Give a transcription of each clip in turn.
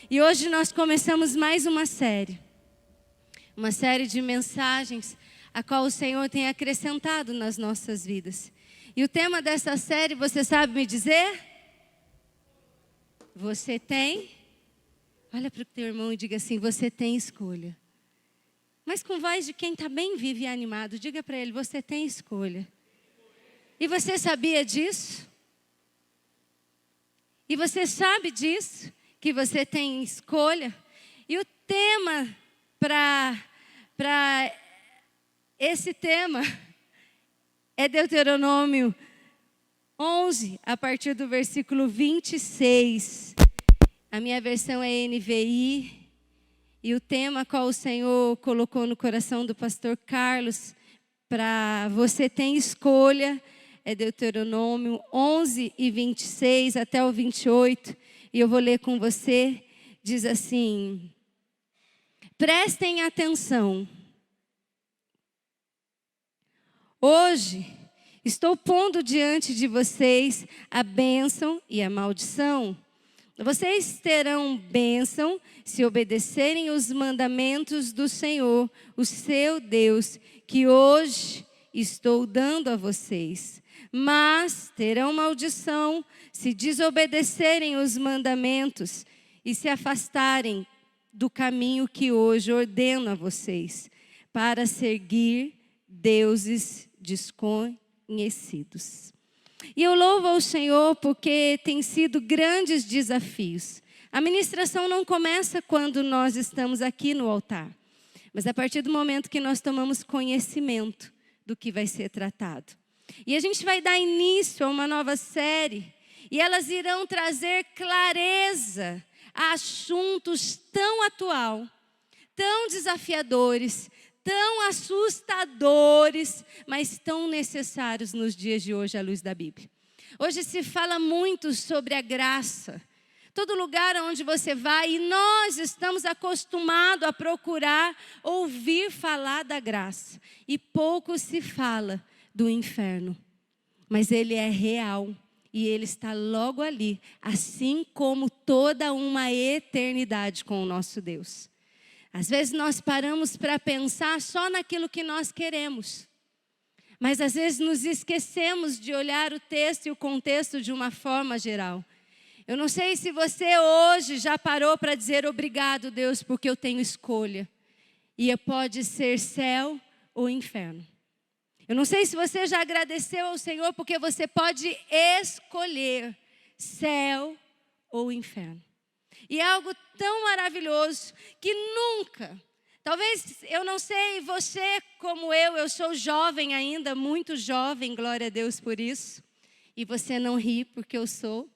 E hoje nós começamos mais uma série de mensagens a qual o Senhor tem acrescentado nas nossas vidas. E o tema dessa série, você sabe me dizer? Você tem? Olha para o teu irmão e diga assim: você tem escolha. Mas com voz de quem está bem vivo e animado, diga para ele: você tem escolha. E você sabia disso? E você sabe disso? Que você tem escolha? E o tema para esse tema é Deuteronômio 11, a partir do versículo 26. A minha versão é NVI. E o tema qual o Senhor colocou no coração do pastor Carlos para você tem escolha é Deuteronômio 11 e 26 até o 28. E eu vou ler com você. Diz assim: prestem atenção. Hoje estou pondo diante de vocês a bênção e a maldição. Vocês terão bênção se obedecerem os mandamentos do Senhor, o seu Deus, que hoje estou dando a vocês. Mas terão maldição se desobedecerem os mandamentos e se afastarem do caminho que hoje ordeno a vocês, para seguir deuses desconhecidos. E eu louvo ao Senhor porque tem sido grandes desafios. A ministração não começa quando nós estamos aqui no altar, mas a partir do momento que nós tomamos conhecimento do que vai ser tratado. E a gente vai dar início a uma nova série, e elas irão trazer clareza a assuntos tão atual, tão desafiadores, tão assustadores, mas tão necessários nos dias de hoje à luz da Bíblia. Hoje se fala muito sobre a graça. Todo lugar onde você vai, e nós estamos acostumados a procurar ouvir falar da graça. E pouco se fala do inferno. Mas ele é real e ele está logo ali, assim como toda uma eternidade com o nosso Deus. Às vezes nós paramos para pensar só naquilo que nós queremos. Mas às vezes nos esquecemos de olhar o texto e o contexto de uma forma geral. Eu não sei se você hoje já parou para dizer obrigado, Deus, porque eu tenho escolha. E pode ser céu ou inferno. Eu não sei se você já agradeceu ao Senhor porque você pode escolher céu ou inferno. E é algo tão maravilhoso que nunca, talvez, eu não sei, você como eu sou jovem ainda, muito jovem, glória a Deus por isso. E você não ri porque eu sou.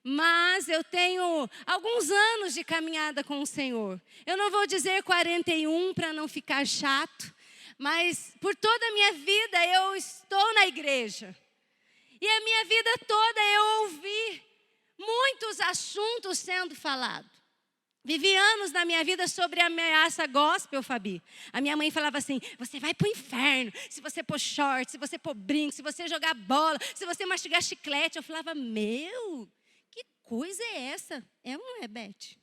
Mas eu tenho alguns anos de caminhada com o Senhor. Eu não vou dizer 41 para não ficar chato, mas por toda a minha vida eu estou na igreja. E a minha vida toda eu ouvi muitos assuntos sendo falados. Vivi anos na minha vida sobre ameaça gospel, Fabi. A minha mãe falava assim: você vai para o inferno se você pôr short, se você pôr brinco, se você jogar bola, se você mastigar chiclete. Eu falava: meu, que coisa é essa? É ou não é, Beth?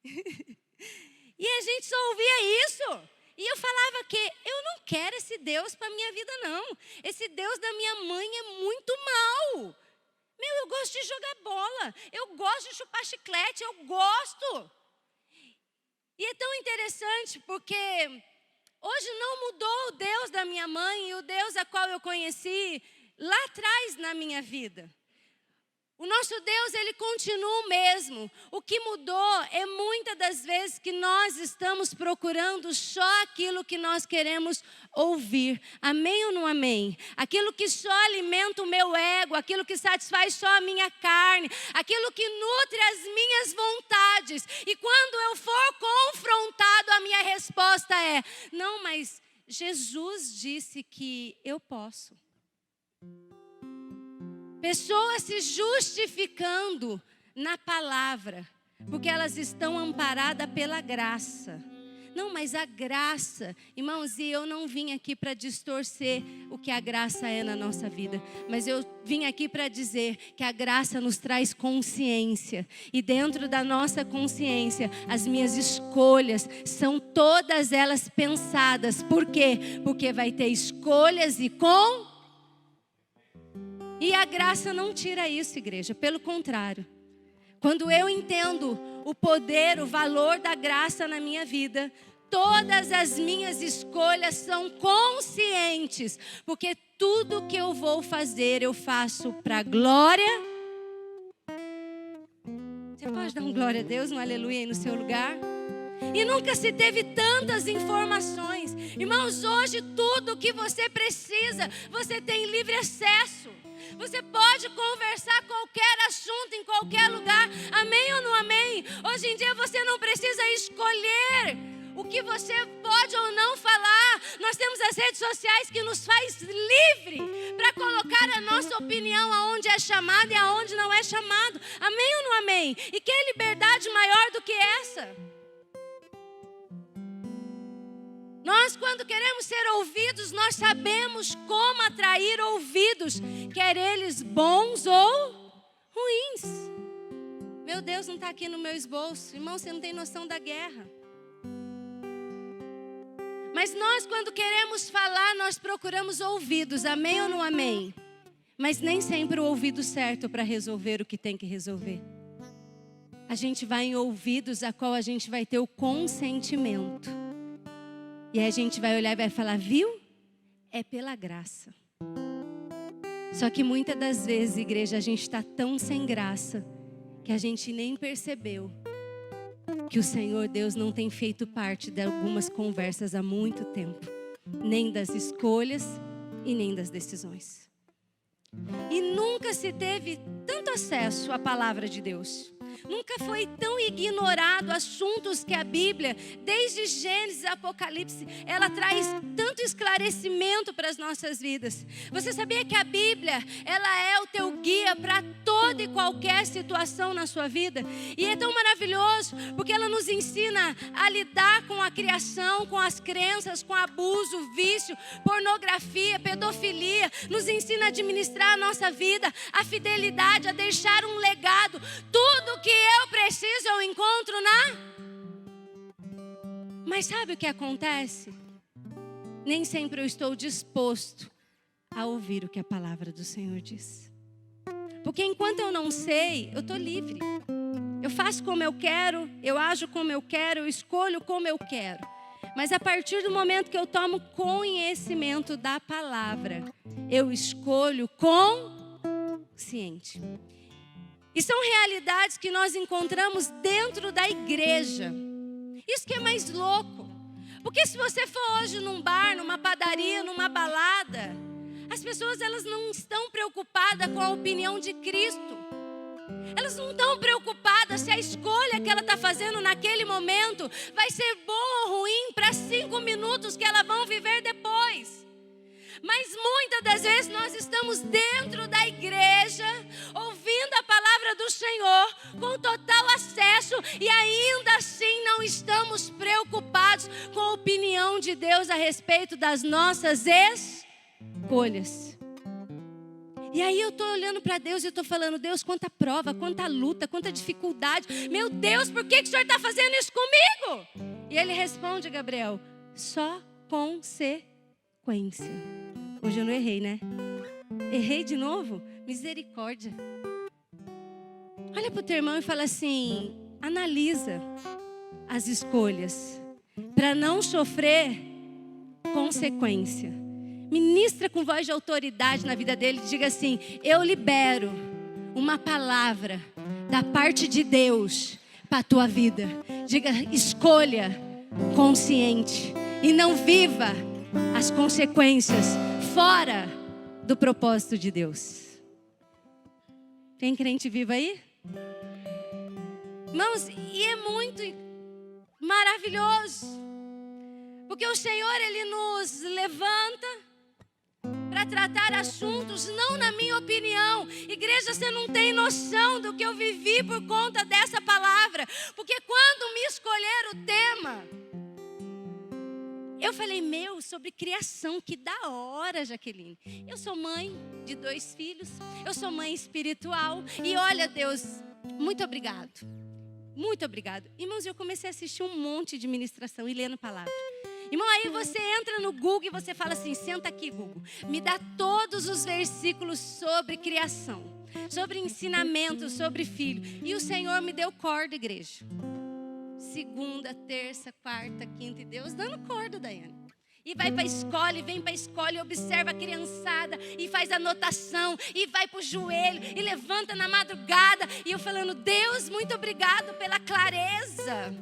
E a gente só ouvia isso. E eu falava que eu não quero esse Deus para a minha vida, não. Esse Deus da minha mãe é muito mau. Meu, eu gosto de jogar bola, eu gosto de chupar chiclete, eu gosto. E é tão interessante porque hoje não mudou o Deus da minha mãe e o Deus a qual eu conheci lá atrás na minha vida. O nosso Deus, ele continua o mesmo. O que mudou é muitas das vezes que nós estamos procurando só aquilo que nós queremos ouvir. Amém ou não amém? Aquilo que só alimenta o meu ego, aquilo que satisfaz só a minha carne, aquilo que nutre as minhas vontades. E quando eu for confrontado, a minha resposta é: não, mas Jesus disse que eu posso. Pessoas se justificando na palavra, porque elas estão amparadas pela graça. Não, mas a graça, irmãos, e eu não vim aqui para distorcer o que a graça é na nossa vida, mas eu vim aqui para dizer que a graça nos traz consciência, e dentro da nossa consciência, as minhas escolhas são todas elas pensadas. Por quê? Porque vai ter escolhas e a graça não tira isso, igreja, pelo contrário. Quando eu entendo o poder, o valor da graça na minha vida, todas as minhas escolhas são conscientes, porque tudo que eu vou fazer, eu faço para a glória. Você pode dar um glória a Deus, um aleluia aí no seu lugar? E nunca se teve tantas informações. Irmãos, hoje tudo que você precisa, você tem livre acesso. Você pode conversar qualquer assunto em qualquer lugar. Amém ou não amém? Hoje em dia você não precisa escolher o que você pode ou não falar. Nós temos as redes sociais que nos faz livre para colocar a nossa opinião aonde é chamado e aonde não é chamado. Amém ou não amém? E que liberdade maior do que essa? Nós, quando queremos ser ouvidos, nós sabemos como atrair ouvidos, quer eles bons ou ruins. Meu Deus, não está aqui no meu esboço. Irmão, você não tem noção da guerra. Mas nós, quando queremos falar, nós procuramos ouvidos. Amém ou não amém? Mas nem sempre o ouvido certo para resolver o que tem que resolver. A gente vai em ouvidos a qual a gente vai ter o consentimento. E aí a gente vai olhar e vai falar, viu? É pela graça. Só que muitas das vezes, igreja, a gente está tão sem graça que a gente nem percebeu que o Senhor Deus não tem feito parte de algumas conversas há muito tempo. Nem das escolhas e nem das decisões. E nunca se teve tanto acesso à palavra de Deus. Nunca foi tão ignorado assuntos que a Bíblia, desde Gênesis a Apocalipse, ela traz tanto esclarecimento para as nossas vidas. Você sabia que a Bíblia, ela é o teu guia para toda e qualquer situação na sua vida? E é tão maravilhoso, porque ela nos ensina a lidar com a criação, com as crenças, com abuso, vício, pornografia, pedofilia. Nos ensina a administrar a nossa vida, a fidelidade, a deixar um legado. Tudo que eu preciso eu encontro Mas sabe o que acontece? Nem sempre eu estou disposto a ouvir o que a palavra do Senhor diz. Porque enquanto eu não sei, eu estou livre. Eu faço como eu quero, eu ajo como eu quero, eu escolho como eu quero. Mas a partir do momento que eu tomo conhecimento da palavra, eu escolho consciente. E são realidades que nós encontramos dentro da igreja. Isso que é mais louco. Porque se você for hoje num bar, numa padaria, numa balada, as pessoas elas não estão preocupadas com a opinião de Cristo. Elas não estão preocupadas se a escolha que ela está fazendo naquele momento vai ser boa ou ruim para 5 minutos que elas vão viver depois. Mas muitas das vezes nós estamos dentro da igreja, ouvindo a palavra do Senhor, com total acesso, e ainda assim não estamos preocupados com a opinião de Deus a respeito das nossas escolhas. E aí eu estou olhando para Deus e estou falando, Deus, quanta prova, quanta luta, quanta dificuldade. Meu Deus, por que o Senhor está fazendo isso comigo? E Ele responde, Gabriel, só consequência. Hoje eu não errei, né? Errei de novo? Misericórdia. Olha para o teu irmão e fala assim, analisa as escolhas para não sofrer consequência. Ministra com voz de autoridade na vida dele. Diga assim, eu libero uma palavra da parte de Deus para a tua vida. Diga, escolha consciente e não viva as consequências fora do propósito de Deus. Tem crente vivo aí? Irmãos, e é muito maravilhoso, porque o Senhor, Ele nos levanta para tratar assuntos, não na minha opinião. Igreja, você não tem noção do que eu vivi por conta dessa palavra. Porque quando me escolheram o tema, Eu falei, sobre criação, que da hora, Jaqueline. Eu sou mãe de 2 filhos, eu sou mãe espiritual. E olha, Deus, muito obrigado. Muito obrigado. Irmãos, eu comecei a assistir um monte de ministração e lendo palavra. Irmão, aí você entra no Google e você fala assim, senta aqui, Google. Me dá todos os versículos sobre criação, sobre ensinamento, sobre filho. E o Senhor me deu corda, igreja. Segunda, terça, quarta, quinta, e Deus dando corda, Daiane. E vai para a escola, e vem para a escola, e observa a criançada, e faz anotação, e vai para o joelho, e levanta na madrugada. E eu falando, Deus, muito obrigado pela clareza.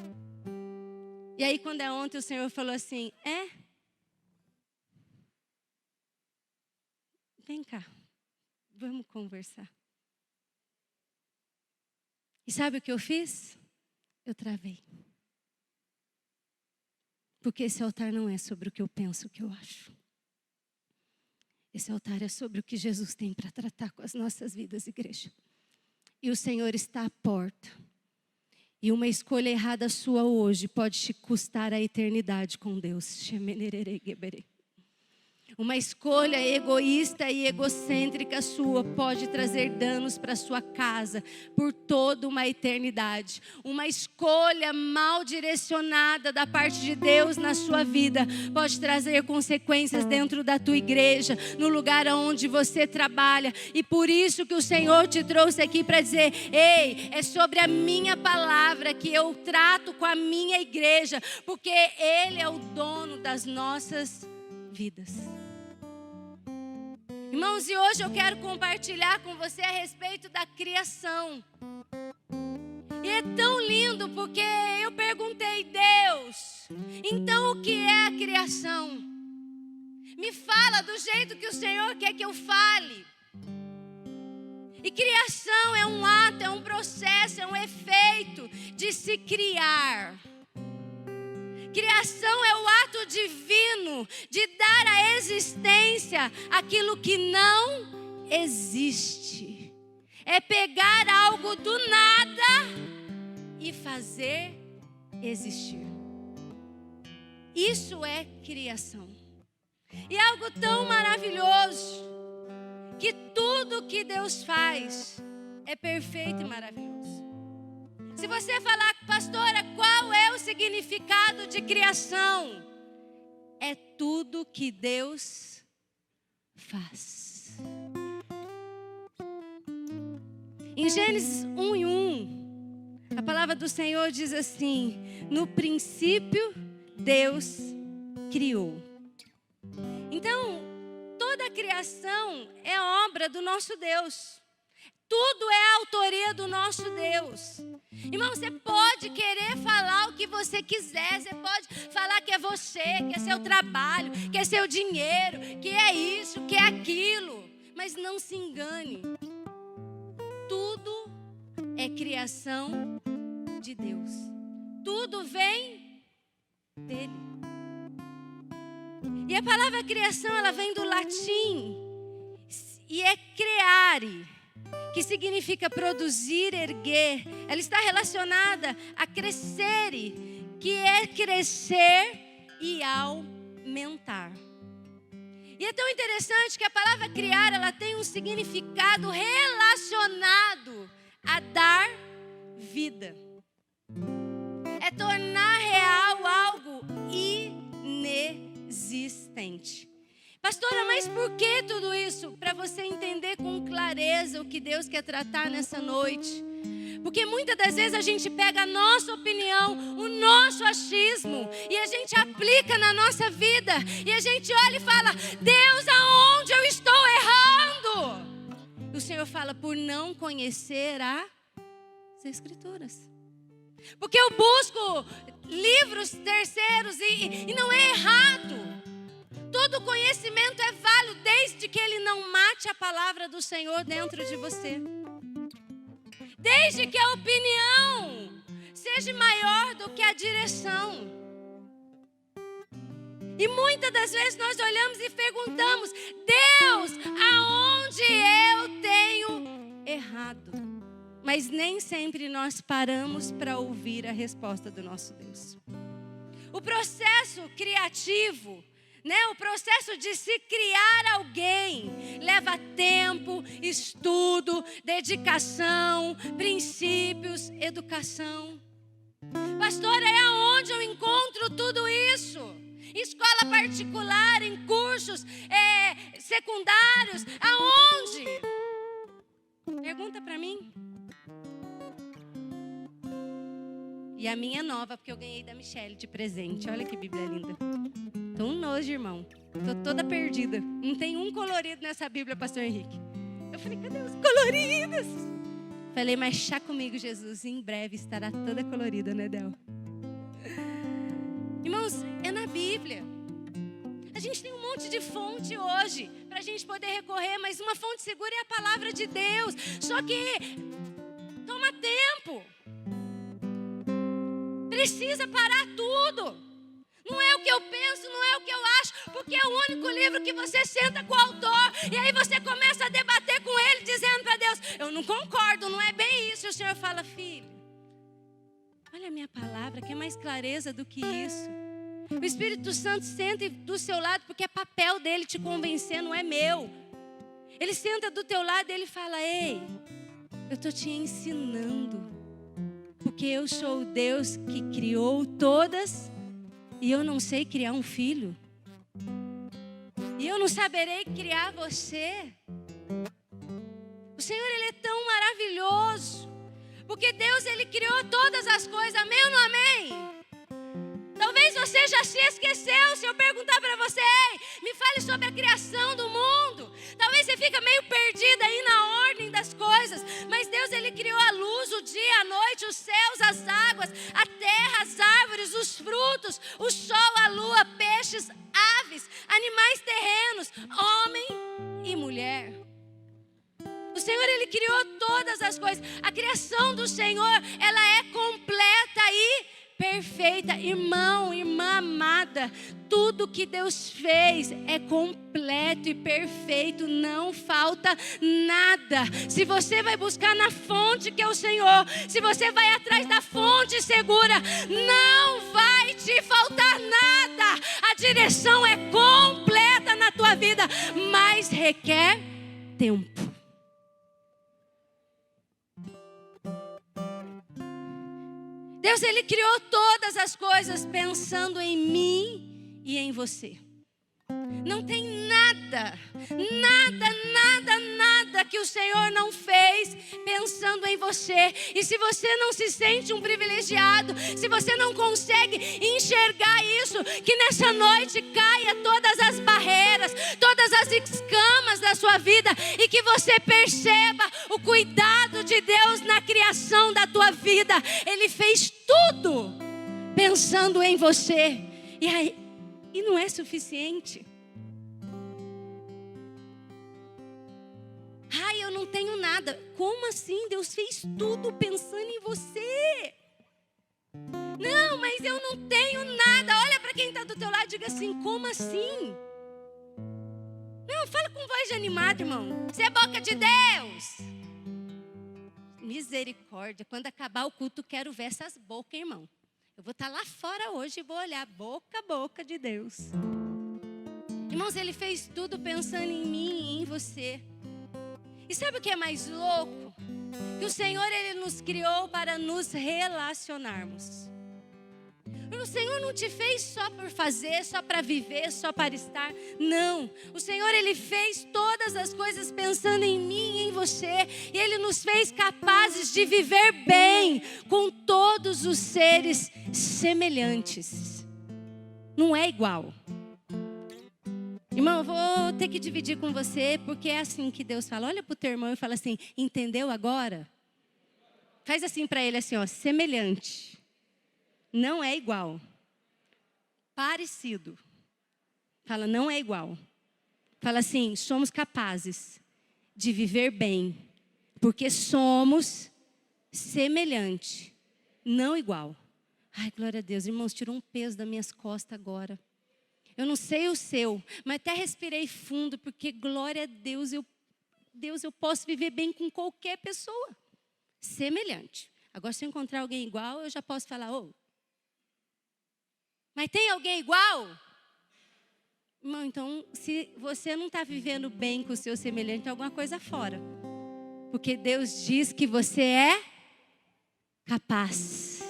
E aí quando é ontem, o Senhor falou assim, vem cá, vamos conversar. E sabe o que eu fiz? Eu travei. Porque esse altar não é sobre o que eu penso, o que eu acho. Esse altar é sobre o que Jesus tem para tratar com as nossas vidas, igreja. E o Senhor está à porta. E uma escolha errada sua hoje pode te custar a eternidade com Deus. Uma escolha egoísta e egocêntrica sua pode trazer danos para sua casa por toda uma eternidade. Uma escolha mal direcionada da parte de Deus na sua vida pode trazer consequências dentro da tua igreja, no lugar onde você trabalha. E por isso que o Senhor te trouxe aqui para dizer, ei, é sobre a minha palavra que eu trato com a minha igreja, porque Ele é o dono das nossas vidas. Irmãos, e hoje eu quero compartilhar com você a respeito da criação. E é tão lindo porque eu perguntei, Deus, então o que é a criação? Me fala do jeito que o Senhor quer que eu fale. E criação é um ato, é um processo, é um efeito de se criar. Criação é o ato divino de dar à existência aquilo que não existe. É pegar algo do nada e fazer existir. Isso é criação. E é algo tão maravilhoso que tudo que Deus faz é perfeito e maravilhoso. Se você falar, pastora, qual é o significado de criação? É tudo que Deus faz. Em Gênesis 1:1, a palavra do Senhor diz assim, no princípio Deus criou. Então, toda a criação é obra do nosso Deus. Tudo é autoria do nosso Deus. Irmão, você pode querer falar o que você quiser. Você pode falar que é você, que é seu trabalho, que é seu dinheiro, que é isso, que é aquilo. Mas não se engane. Tudo é criação de Deus. Tudo vem dele. E a palavra criação, ela vem do latim. E é creare, que significa produzir, erguer. Ela está relacionada a crescer, que é crescer e aumentar. E é tão interessante que a palavra criar, ela tem um significado relacionado a dar vida. É tornar real algo inexistente. Pastora, mas por que tudo isso? Para você entender com clareza o que Deus quer tratar nessa noite. Porque muitas das vezes a gente pega a nossa opinião, o nosso achismo, e a gente aplica na nossa vida. E a gente olha e fala, Deus, aonde eu estou errando? E o Senhor fala, por não conhecer as Escrituras. Porque eu busco livros terceiros e não é errado. Todo conhecimento é válido desde que ele não mate a palavra do Senhor dentro de você. Desde que a opinião seja maior do que a direção. E muitas das vezes nós olhamos e perguntamos, Deus, aonde eu tenho errado? Mas nem sempre nós paramos para ouvir a resposta do nosso Deus. O processo criativo, né? O processo de se criar alguém leva tempo, estudo, dedicação, princípios, educação. Pastora, é aonde eu encontro tudo isso? Escola particular, em cursos secundários, aonde? Pergunta para mim. E a minha nova, porque eu ganhei da Michelle de presente. Olha que Bíblia linda. Tô um nojo, irmão. Tô toda perdida. Não tem um colorido nessa Bíblia, pastor Henrique. Eu falei, cadê os coloridos? Falei, mas chá comigo, Jesus. Em breve estará toda colorida, né, Del? Irmãos, é na Bíblia. A gente tem um monte de fonte hoje para a gente poder recorrer, mas uma fonte segura é a palavra de Deus. Só que toma tempo. Precisa parar tudo. Não é o que eu penso, não é o que eu acho, porque é o único livro que você senta com o autor e aí você começa a debater com ele, dizendo para Deus, eu não concordo, não é bem isso. E o Senhor fala, filho, olha a minha palavra, que é mais clareza do que isso. O Espírito Santo senta do seu lado, porque é papel dele te convencer, não é meu. Ele senta do teu lado e ele fala, ei, eu estou te ensinando, porque eu sou o Deus que criou todas. E eu não sei criar um filho. E eu não saberei criar você. O Senhor, Ele é tão maravilhoso. Porque Deus, Ele criou todas as coisas. Amém ou não amém? Talvez você já se esqueceu. Se eu perguntar para você, ei, me fale sobre a criação do mundo. Talvez você fica meio perdida aí na ordem das coisas. Mas Deus, Ele criou a luz, o dia, a noite, os céus, as águas, a terra, as árvores, os frutos, o sol, a lua, peixes, aves, animais terrenos, homem e mulher. O Senhor, Ele criou todas as coisas. A criação do Senhor, ela é completa e perfeita. Irmão, irmã amada, tudo que Deus fez é completo e perfeito, não falta nada. Se você vai buscar na fonte que é o Senhor, se você vai atrás da fonte segura, não vai te faltar nada. A direção é completa na tua vida, mas requer tempo. Deus, Ele criou todas as coisas pensando em mim e em você. Não tem nada que o Senhor não fez pensando em você. E se você não se sente um privilegiado, se você não consegue enxergar isso, que nessa noite caia todas as barreiras, todas as escamas da sua vida e que você perceba o cuidado de Deus na criação da tua vida. Ele fez tudo pensando em você. E não é suficiente. Ai, eu não tenho nada. Como assim? Deus fez tudo pensando em você. Não, mas eu não tenho nada. Olha para quem está do teu lado e diga assim, como assim? Não, fala com voz de animado, irmão. Você é boca de Deus. Misericórdia. Quando acabar o culto, quero ver essas bocas, irmão. Eu vou estar lá fora hoje e vou olhar boca a boca de Deus. Irmãos, Ele fez tudo pensando em mim e em você. E sabe o que é mais louco? Que o Senhor, Ele nos criou para nos relacionarmos. O Senhor não te fez só por fazer, só para viver, só para estar. Não. O Senhor, Ele fez todas as coisas pensando em mim e em você. E Ele nos fez capazes de viver bem com todos os seres semelhantes. Não é igual. Irmão, eu vou ter que dividir com você, porque é assim que Deus fala. Olha para o teu irmão e fala assim, entendeu agora? Faz assim para ele, assim, ó, semelhante. Não é igual. Parecido. Fala, não é igual. Fala assim, somos capazes de viver bem, porque somos semelhante, não igual. Ai, glória a Deus. Irmãos, tirou um peso das minhas costas agora. Eu não sei o seu, mas até respirei fundo, porque glória a Deus, eu posso viver bem com qualquer pessoa. Semelhante. Agora, se eu encontrar alguém igual, eu já posso falar, Mas tem alguém igual? Irmão, então, se você não está vivendo bem com o seu semelhante, tem alguma coisa fora. Porque Deus diz que você é capaz.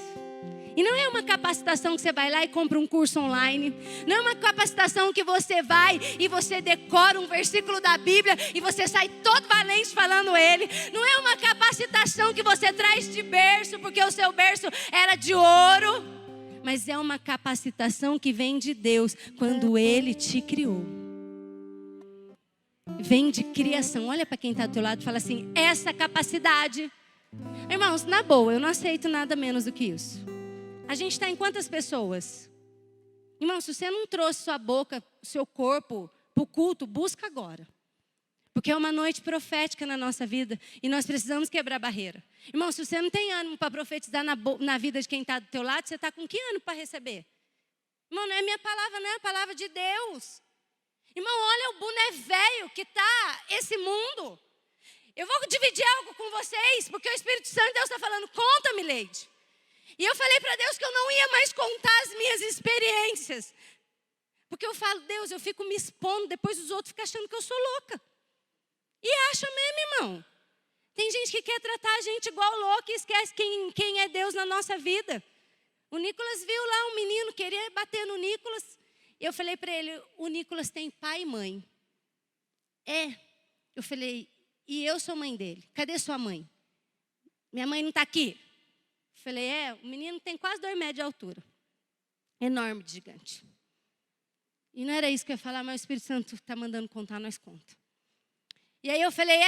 E não é uma capacitação que você vai lá e compra um curso online. Não é uma capacitação que você vai e você decora um versículo da Bíblia e você sai todo valente falando ele. Não é uma capacitação que você traz de berço, porque o seu berço era de ouro. Mas é uma capacitação que vem de Deus quando Ele te criou. Vem de criação. Olha para quem está do teu lado e fala assim: essa capacidade. Irmãos, na boa, eu não aceito nada menos do que isso. A gente está em quantas pessoas? Irmão, se você não trouxe sua boca, seu corpo para o culto, busca agora. Porque é uma noite profética na nossa vida e nós precisamos quebrar barreira. Irmão, se você não tem ânimo para profetizar na vida de quem está do teu lado, você está com que ânimo para receber? Irmão, não é minha palavra, não é a palavra de Deus. Irmão, olha o boné velho que está esse mundo. Eu vou dividir algo com vocês, porque o Espírito Santo de Deus está falando: conta-me, Leide. E eu falei para Deus que eu não ia mais contar as minhas experiências. Porque eu falo: Deus, eu fico me expondo, depois os outros ficam achando que eu sou louca. E acha mesmo, irmão. Tem gente que quer tratar a gente igual louco e esquece quem é Deus na nossa vida. O Nicolas viu lá um menino, queria bater no Nicolas. Eu falei para ele: o Nicolas tem pai e mãe. É. Eu falei: e eu sou mãe dele. Cadê sua mãe? Minha mãe não está aqui. Eu falei: o menino tem quase 2 metros de altura. Enorme, de gigante. E não era isso que eu ia falar, mas o Espírito Santo está mandando contar, nós conta. E aí eu falei: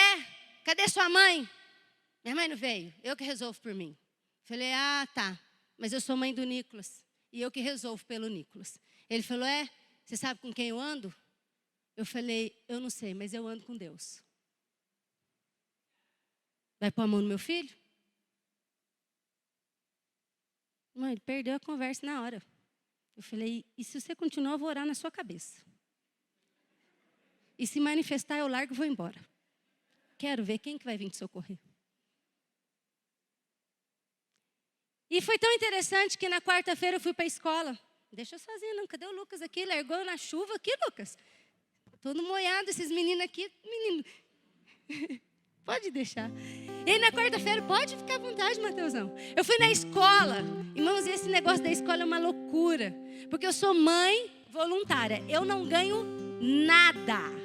cadê sua mãe? Minha mãe não veio, eu que resolvo por mim. Falei: tá, mas eu sou mãe do Nicolas e eu que resolvo pelo Nicolas. Ele falou: você sabe com quem eu ando? Eu falei: eu não sei, mas eu ando com Deus. Vai pôr a mão no meu filho? Mãe, ele perdeu a conversa na hora. Eu falei: e se você continuar, eu vou orar na sua cabeça. E se manifestar, eu largo e vou embora. Quero ver quem que vai vir te socorrer. E foi tão interessante que na quarta-feira eu fui para a escola. Deixa eu sozinha, não. Cadê o Lucas aqui? Largou na chuva aqui, Lucas. Todo molhado, esses meninos aqui. Menino. Pode deixar. E aí na quarta-feira, pode ficar à vontade, Mateusão. Eu fui na escola. Irmãos, esse negócio da escola é uma loucura. Porque eu sou mãe voluntária. Eu não ganho nada.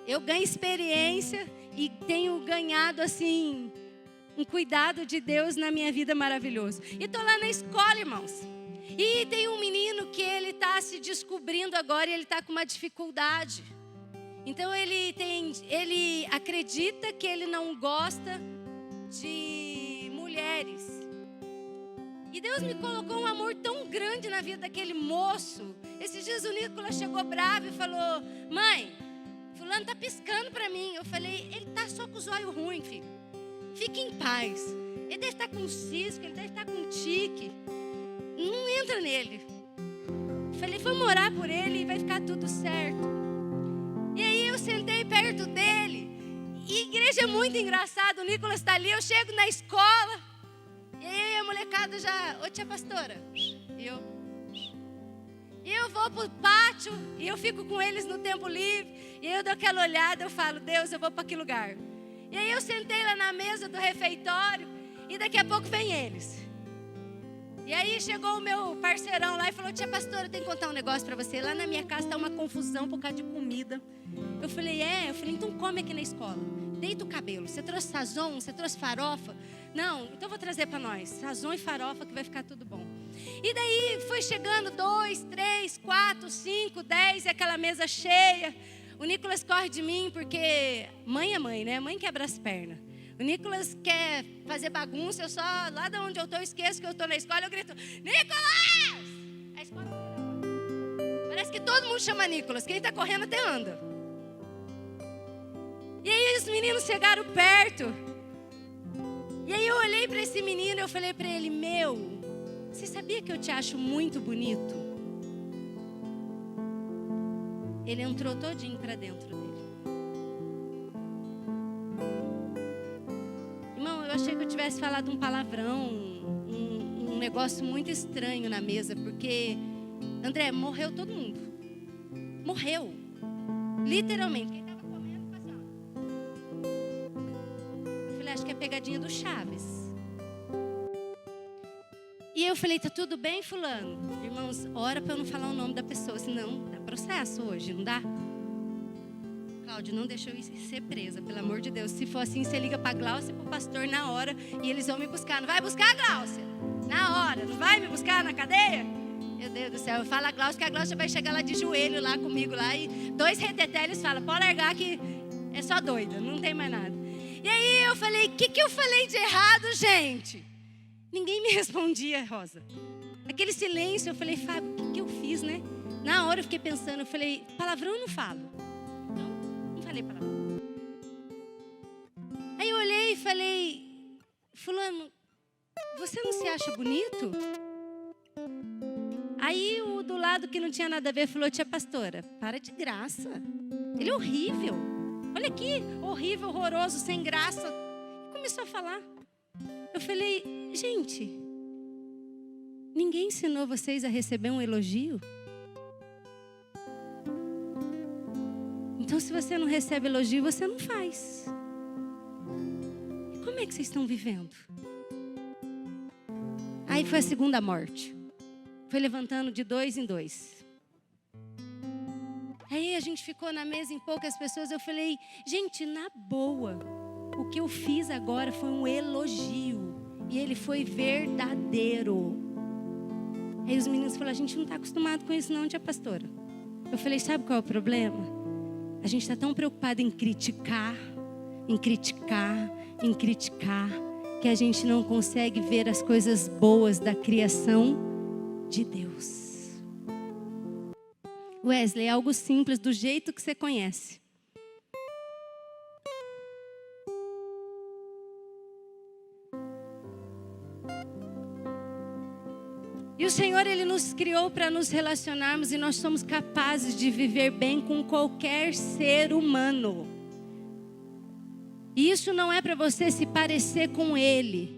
Eu ganho experiência e tenho ganhado, assim, um cuidado de Deus na minha vida maravilhoso. E estou lá na escola, irmãos. E tem um menino que ele está se descobrindo agora e ele está com uma dificuldade. Então ele acredita que ele não gosta de mulheres. E Deus me colocou um amor tão grande na vida daquele moço. Esses dias o Nicolas chegou bravo e falou: mãe, fulano tá piscando para mim. Eu falei: ele tá só com os olhos ruins, filho. Fique em paz. Ele deve estar com cisco, ele deve estar com tique. Não entra nele. Eu falei: vamos orar por ele e vai ficar tudo certo. E aí eu sentei perto dele. E a igreja é muito engraçada. O Nicolas está ali, eu chego na escola. E aí a molecada já: ô tia pastora. E eu vou para o pátio e eu fico com eles no tempo livre. E eu dou aquela olhada, eu falo: Deus, eu vou para que lugar? E aí eu sentei lá na mesa do refeitório e daqui a pouco vem eles. E aí chegou o meu parceirão lá e falou: tia pastora, eu tenho que contar um negócio para você. Lá na minha casa está uma confusão por causa de comida. Eu falei: então come aqui na escola. Deita o cabelo. Você trouxe sazon? Você trouxe farofa? Não, então eu vou trazer para nós sazon e farofa que vai ficar tudo bom. E daí foi chegando 2, 3, 4, 5, 10 e aquela mesa cheia. O Nicolas corre de mim porque mãe é mãe, né? Mãe quebra as pernas. O Nicolas quer fazer bagunça, eu só, lá de onde eu estou, esqueço que eu estou na escola, eu grito: Nicolas! A escola parece que todo mundo chama Nicolas, quem está correndo até anda. E aí os meninos chegaram perto. E aí eu olhei para esse menino e eu falei para ele: você sabia que eu te acho muito bonito? Ele entrou todinho para dentro dele. Irmão, eu achei que eu tivesse falado um palavrão, um negócio muito estranho na mesa, porque André, morreu todo mundo. Morreu. Literalmente. Quem estava comendo, passou. Eu falei, acho que é pegadinha do Chaves. E eu falei, tá tudo bem, fulano? Irmãos, ora para eu não falar o nome da pessoa, senão dá processo hoje, não dá? Cláudio, não deixa eu ser presa, pelo amor de Deus. Se for assim, você liga para a Gláucia e para o pastor na hora e eles vão me buscar. Não vai buscar a Gláucia? Na hora. Não vai me buscar na cadeia? Meu Deus do céu. Eu falo a Gláucia que a Gláucia vai chegar lá de joelho lá comigo lá e 2 reteteles falam, pode largar que é só doida, não tem mais nada. E aí eu falei, o que eu falei de errado, gente? Ninguém me respondia, Rosa. Aquele silêncio, eu falei, Fábio, o que eu fiz, né? Na hora eu fiquei pensando, eu falei, palavrão eu não falo. Não falei palavrão. Aí eu olhei e falei, fulano, você não se acha bonito? Aí o do lado que não tinha nada a ver falou, tia pastora, para de graça. Ele é horrível. Olha aqui, horrível, horroroso, sem graça. E começou a falar. Eu falei, gente, ninguém ensinou vocês a receber um elogio? Então, se você não recebe elogio, você não faz. E como é que vocês estão vivendo? Aí foi a segunda morte. Foi levantando de 2 em 2. Aí a gente ficou na mesa em poucas pessoas. Eu falei, gente, na boa, o que eu fiz agora foi um elogio. E ele foi verdadeiro. Aí os meninos falaram, a gente não está acostumado com isso não, tia pastora. Eu falei, sabe qual é o problema? A gente está tão preocupado em criticar, que a gente não consegue ver as coisas boas da criação de Deus. Wesley, é algo simples, do jeito que você conhece. E o Senhor, Ele nos criou para nos relacionarmos e nós somos capazes de viver bem com qualquer ser humano. E isso não é para você se parecer com Ele,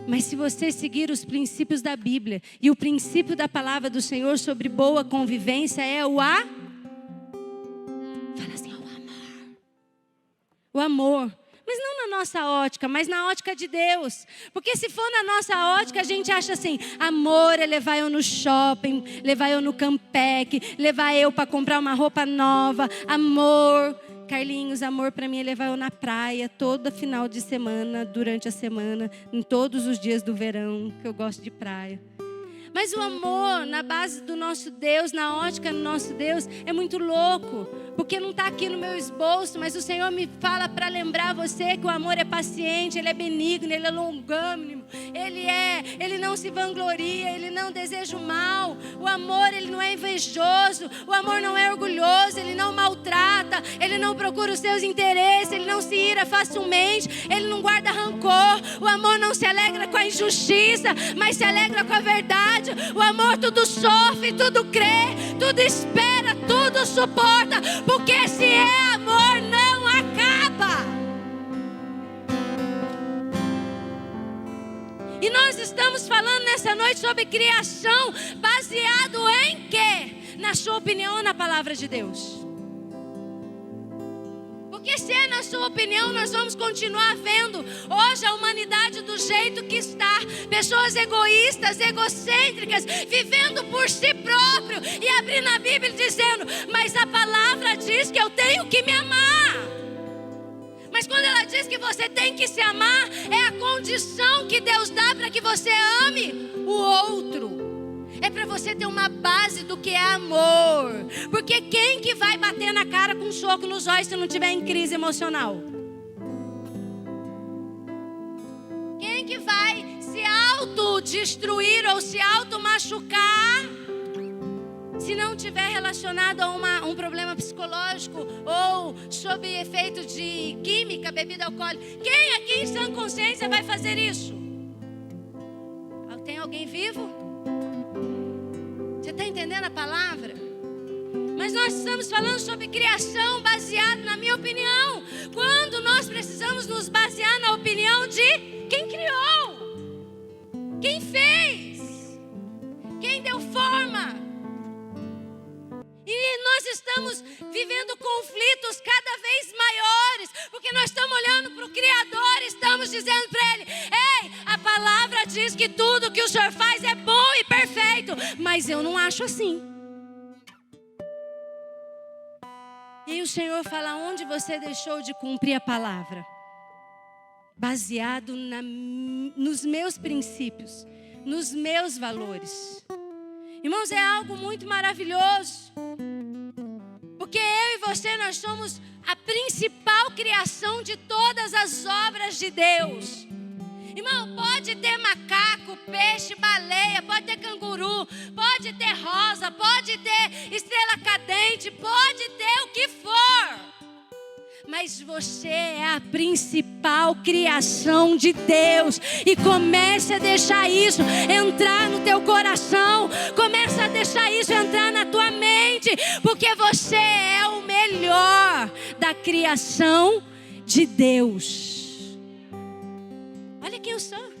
mas se você seguir os princípios da Bíblia. E o princípio da palavra do Senhor sobre boa convivência é o Fala assim, o amor. O amor. Mas não na nossa ótica, mas na ótica de Deus. Porque se for na nossa ótica, a gente acha assim, amor é levar eu no shopping, levar eu no Campec, levar eu para comprar uma roupa nova. Amor, Carlinhos, amor para mim é levar eu na praia, todo final de semana, durante a semana, em todos os dias do verão, que eu gosto de praia. Mas o amor, na base do nosso Deus, na ótica do nosso Deus, é muito louco. Porque não está aqui no meu esboço, mas o Senhor me fala para lembrar você que o amor é paciente, Ele é benigno, Ele é longânimo, Ele não se vangloria, Ele não deseja o mal. O amor, Ele não é invejoso, o amor não é orgulhoso, Ele não maltrata, Ele não procura os seus interesses, Ele não se ira facilmente, Ele não guarda rancor. O amor não se alegra com a injustiça, mas se alegra com a verdade. O amor tudo sofre, tudo crê, tudo espera, tudo suporta. Porque se é amor, não acaba. E nós estamos falando nessa noite sobre criação, baseado em quê? Na sua opinião ou na palavra de Deus? Porque se é na sua opinião, nós vamos continuar vendo hoje a humanidade do jeito que está. Pessoas egoístas, egocêntricas, vivendo por si próprio e abrindo a Bíblia dizendo, mas a palavra diz que eu tenho que me amar. Mas quando ela diz que você tem que se amar, é a condição que Deus dá para que você ame o outro. É para você ter uma base do que é amor. Porque quem que vai bater na cara com um soco nos olhos se não tiver em crise emocional? Quem que vai se autodestruir ou se automachucar se não tiver relacionado a um problema psicológico ou sob efeito de química, bebida alcoólica? Quem aqui em sã consciência vai fazer isso? Tem alguém vivo? Você está entendendo a palavra? Mas nós estamos falando sobre criação baseado na minha opinião. Quando nós precisamos nos basear na opinião de quem criou, quem fez, quem deu forma, nós estamos vivendo conflitos cada vez maiores, porque nós estamos olhando para o Criador e estamos dizendo para Ele: ei, a palavra diz que tudo que o Senhor faz é bom e perfeito, mas eu não acho assim. E o Senhor fala: onde você deixou de cumprir a palavra? Baseado nos meus princípios, nos meus valores. Irmãos, é algo muito maravilhoso. Porque eu e você, nós somos a principal criação de todas as obras de Deus. Irmão, pode ter macaco, peixe, baleia, pode ter canguru, pode ter rosa, pode ter estrela cadente, pode ter o que for. Mas você é a principal criação de Deus. E comece a deixar isso entrar no teu coração. Comece a deixar isso entrar na tua mente. Porque você é o melhor da criação de Deus. Olha quem eu sou.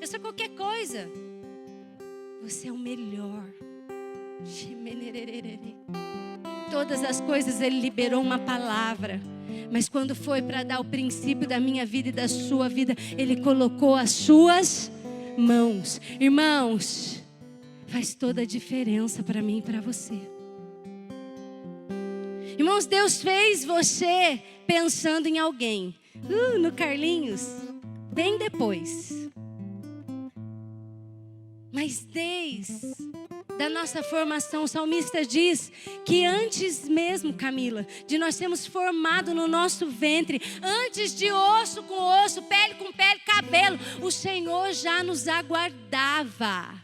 Eu sou qualquer coisa. Você é o melhor. Todas as coisas Ele liberou uma palavra. Mas quando foi para dar o princípio da minha vida e da sua vida, Ele colocou as suas mãos. Irmãos, faz toda a diferença para mim e para você. Irmãos, Deus fez você pensando em alguém. No Carlinhos, bem depois. Mas desde da nossa formação, o salmista diz que antes mesmo, Camila, de nós sermos formados no nosso ventre, antes de osso com osso, pele com pele, cabelo, o Senhor já nos aguardava.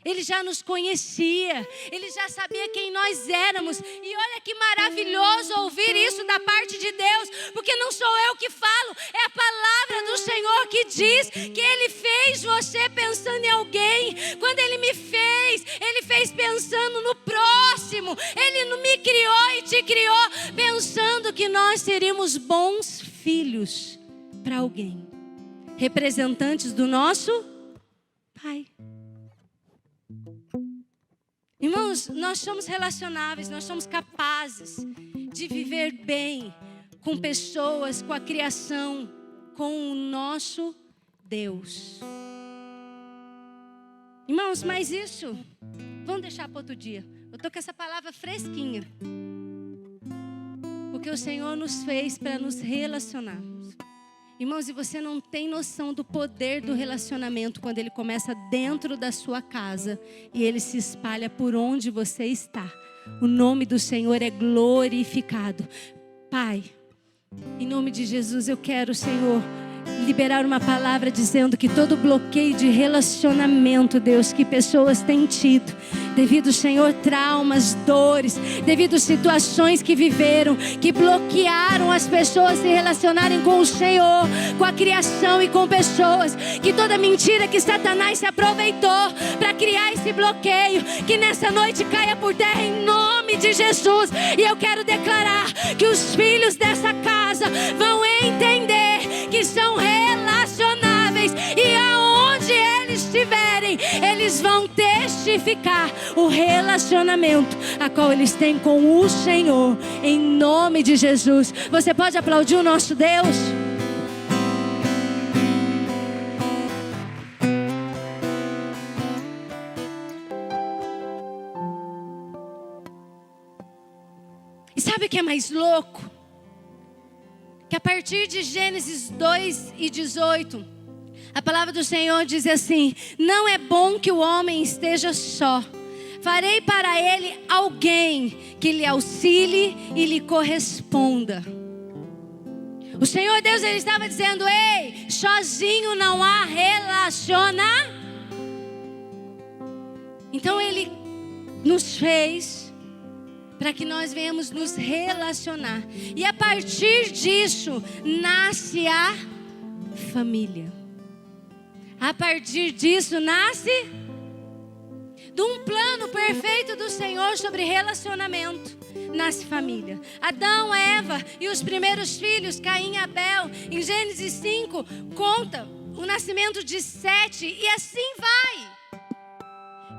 Ele já nos conhecia, Ele já sabia quem nós éramos. E olha que maravilhoso ouvir isso da parte de Deus, porque não sou eu que falo, é a palavra do Senhor que diz que Ele fez você pensando em alguém. Quando Ele me fez, Ele fez pensando no próximo. Ele não me criou e te criou pensando que nós seríamos bons filhos para alguém, representantes do nosso Pai. Irmãos, nós somos relacionáveis, nós somos capazes de viver bem com pessoas, com a criação, com o nosso Deus. Irmãos, mas isso, vamos deixar para outro dia. Eu estou com essa palavra fresquinha. Porque o Senhor nos fez para nos relacionarmos. Irmãos, e você não tem noção do poder do relacionamento quando ele começa dentro da sua casa e ele se espalha por onde você está. O nome do Senhor é glorificado. Pai, em nome de Jesus, eu quero, Senhor, liberar uma palavra dizendo que todo bloqueio de relacionamento, Deus, que pessoas têm tido, devido, Senhor, traumas, dores, devido situações que viveram, que bloquearam as pessoas se relacionarem com o Senhor, com a criação e com pessoas, que toda mentira que Satanás se aproveitou para criar esse bloqueio, que nessa noite caia por terra em nome de Jesus. E eu quero declarar que os filhos dessa casa vão entender que são relacionáveis e aonde eles estiverem, eles vão testificar o relacionamento a qual eles têm com o Senhor, em nome de Jesus. Você pode aplaudir o nosso Deus? E sabe o que é mais louco? Que a partir de Gênesis 2:18, a palavra do Senhor diz assim: não é bom que o homem esteja só. Farei para ele alguém que lhe auxilie e lhe corresponda. O Senhor Deus, Ele estava dizendo: ei, sozinho não há relacionamento. Então Ele nos fez para que nós venhamos nos relacionar. E a partir disso nasce a família. A partir disso nasce de um plano perfeito do Senhor sobre relacionamento. Nasce família. Adão, Eva e os primeiros filhos, Caim e Abel. Em Gênesis 5 conta o nascimento de Sete, e assim vai.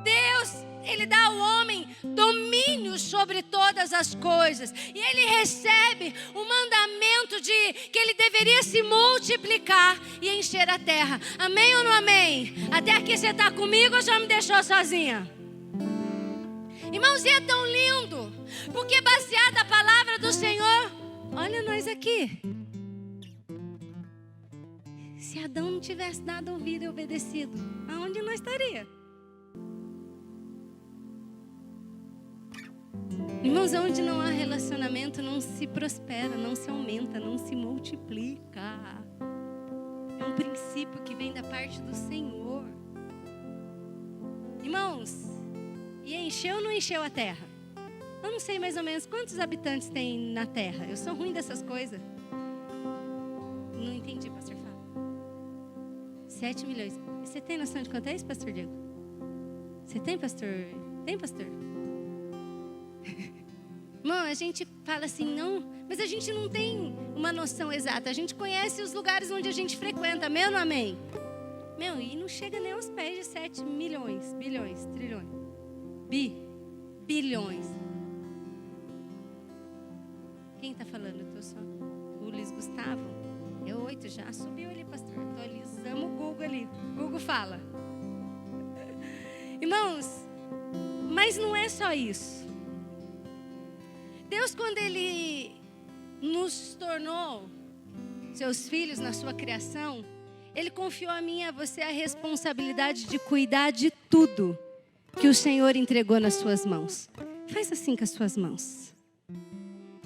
Deus, Ele dá ao homem domínio sobre todas as coisas. E ele recebe o mandamento de que ele deveria se multiplicar e encher a terra. Amém ou não amém? Até aqui você está comigo ou já me deixou sozinha? Irmãos, e é tão lindo, porque baseado na palavra do Senhor, olha nós aqui. Se Adão não tivesse dado ouvido e obedecido, aonde nós estaria? Irmãos, onde não há relacionamento, não se prospera, não se aumenta, não se multiplica. É um princípio que vem da parte do Senhor. Irmãos, e encheu ou não encheu a terra? Eu não sei mais ou menos quantos habitantes tem na terra. Eu sou ruim dessas coisas. Não entendi, pastor Fábio. 7 milhões. Você tem noção de quanto é isso, pastor Diego? Você tem, pastor? Tem, pastor? Irmão, a gente fala assim, não, mas a gente não tem uma noção exata. A gente conhece os lugares onde a gente frequenta, amém ou não amém? Meu, e não chega nem aos pés de 7 milhões, bilhões, trilhões. Bilhões. Quem está falando? Eu tô só. O Luiz Gustavo. É 8 já. Subiu ali, pastor. Atualizamos o Google ali. Google fala. Irmãos, mas não é só isso. Deus, quando Ele nos tornou seus filhos na sua criação, Ele confiou a mim e a você a responsabilidade de cuidar de tudo que o Senhor entregou nas suas mãos. Faz assim com as suas mãos.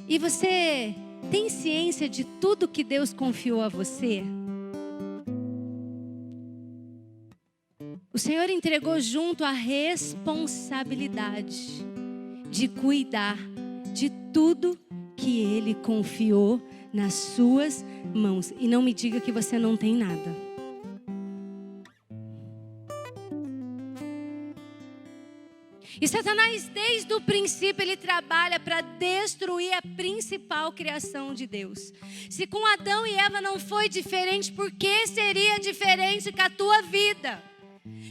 E você tem ciência de tudo que Deus confiou a você? O Senhor entregou junto a responsabilidade de cuidar de tudo que Ele confiou nas suas mãos. E não me diga que você não tem nada. E Satanás, desde o princípio, ele trabalha para destruir a principal criação de Deus. Se com Adão e Eva não foi diferente, por que seria diferente com a tua vida?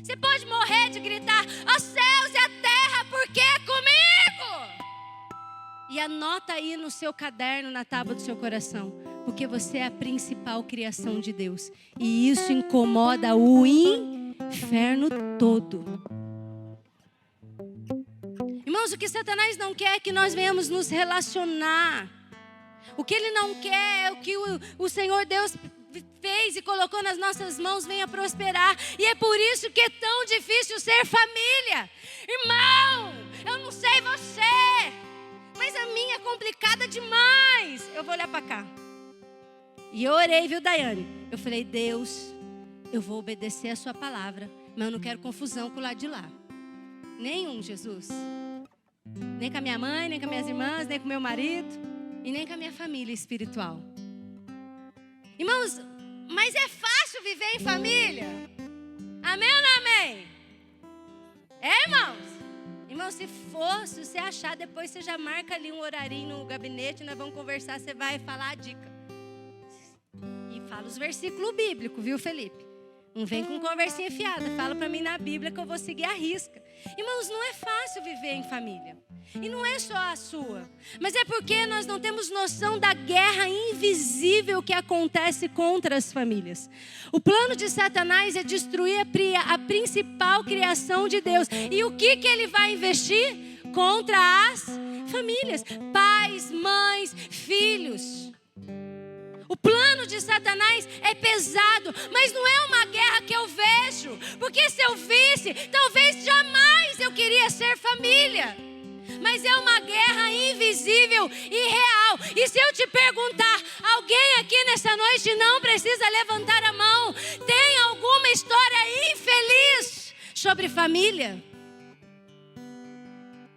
Você pode morrer de gritar, aos céus e a terra, porque é comigo? E anota aí no seu caderno, na tábua do seu coração, porque você é a principal criação de Deus. E isso incomoda o inferno todo. Irmãos, o que Satanás não quer é que nós venhamos nos relacionar. O que ele não quer é o que o Senhor Deus fez e colocou nas nossas mãos venha prosperar. E é por isso que é tão difícil ser família. Irmão, eu não sei você, mas a minha é complicada demais. Eu vou olhar para cá. E eu orei, viu, Daiane? Eu falei, Deus, eu vou obedecer a sua palavra, mas eu não quero confusão com o lado de lá. Nenhum, Jesus. Nem com a minha mãe, nem com as minhas irmãs, nem com o meu marido e nem com a minha família espiritual. Irmãos, mas é fácil viver em família? Amém ou não amém? É, irmãos? Irmão, se você achar, depois você já marca ali um horarinho no gabinete, nós vamos conversar, você vai falar a dica. E fala os versículos bíblicos, viu, Felipe? Não vem com conversinha fiada, fala para mim na Bíblia que eu vou seguir a risca. Irmãos, não é fácil viver em família. E não é só a sua, mas é porque nós não temos noção da guerra invisível que acontece contra as famílias. O plano de Satanás é destruir a principal criação de Deus. E o que ele vai investir? Contra as famílias, pais, mães, filhos. O plano de Satanás é pesado, mas não é uma guerra que eu vejo. Porque se eu visse, talvez jamais eu queria ser família. Mas é uma guerra invisível e real. E se eu te perguntar, alguém aqui nessa noite não precisa levantar a mão, tem alguma história infeliz sobre família?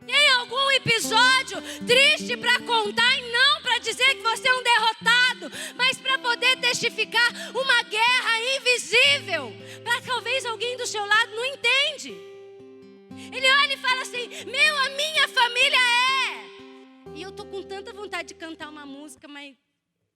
Tem algum episódio triste para contar e não para dizer que você é um derrotado, mas para poder testificar uma guerra invisível, para talvez alguém do seu lado não entende. Ele olha e fala assim, a minha família é. E eu tô com tanta vontade de cantar uma música, mas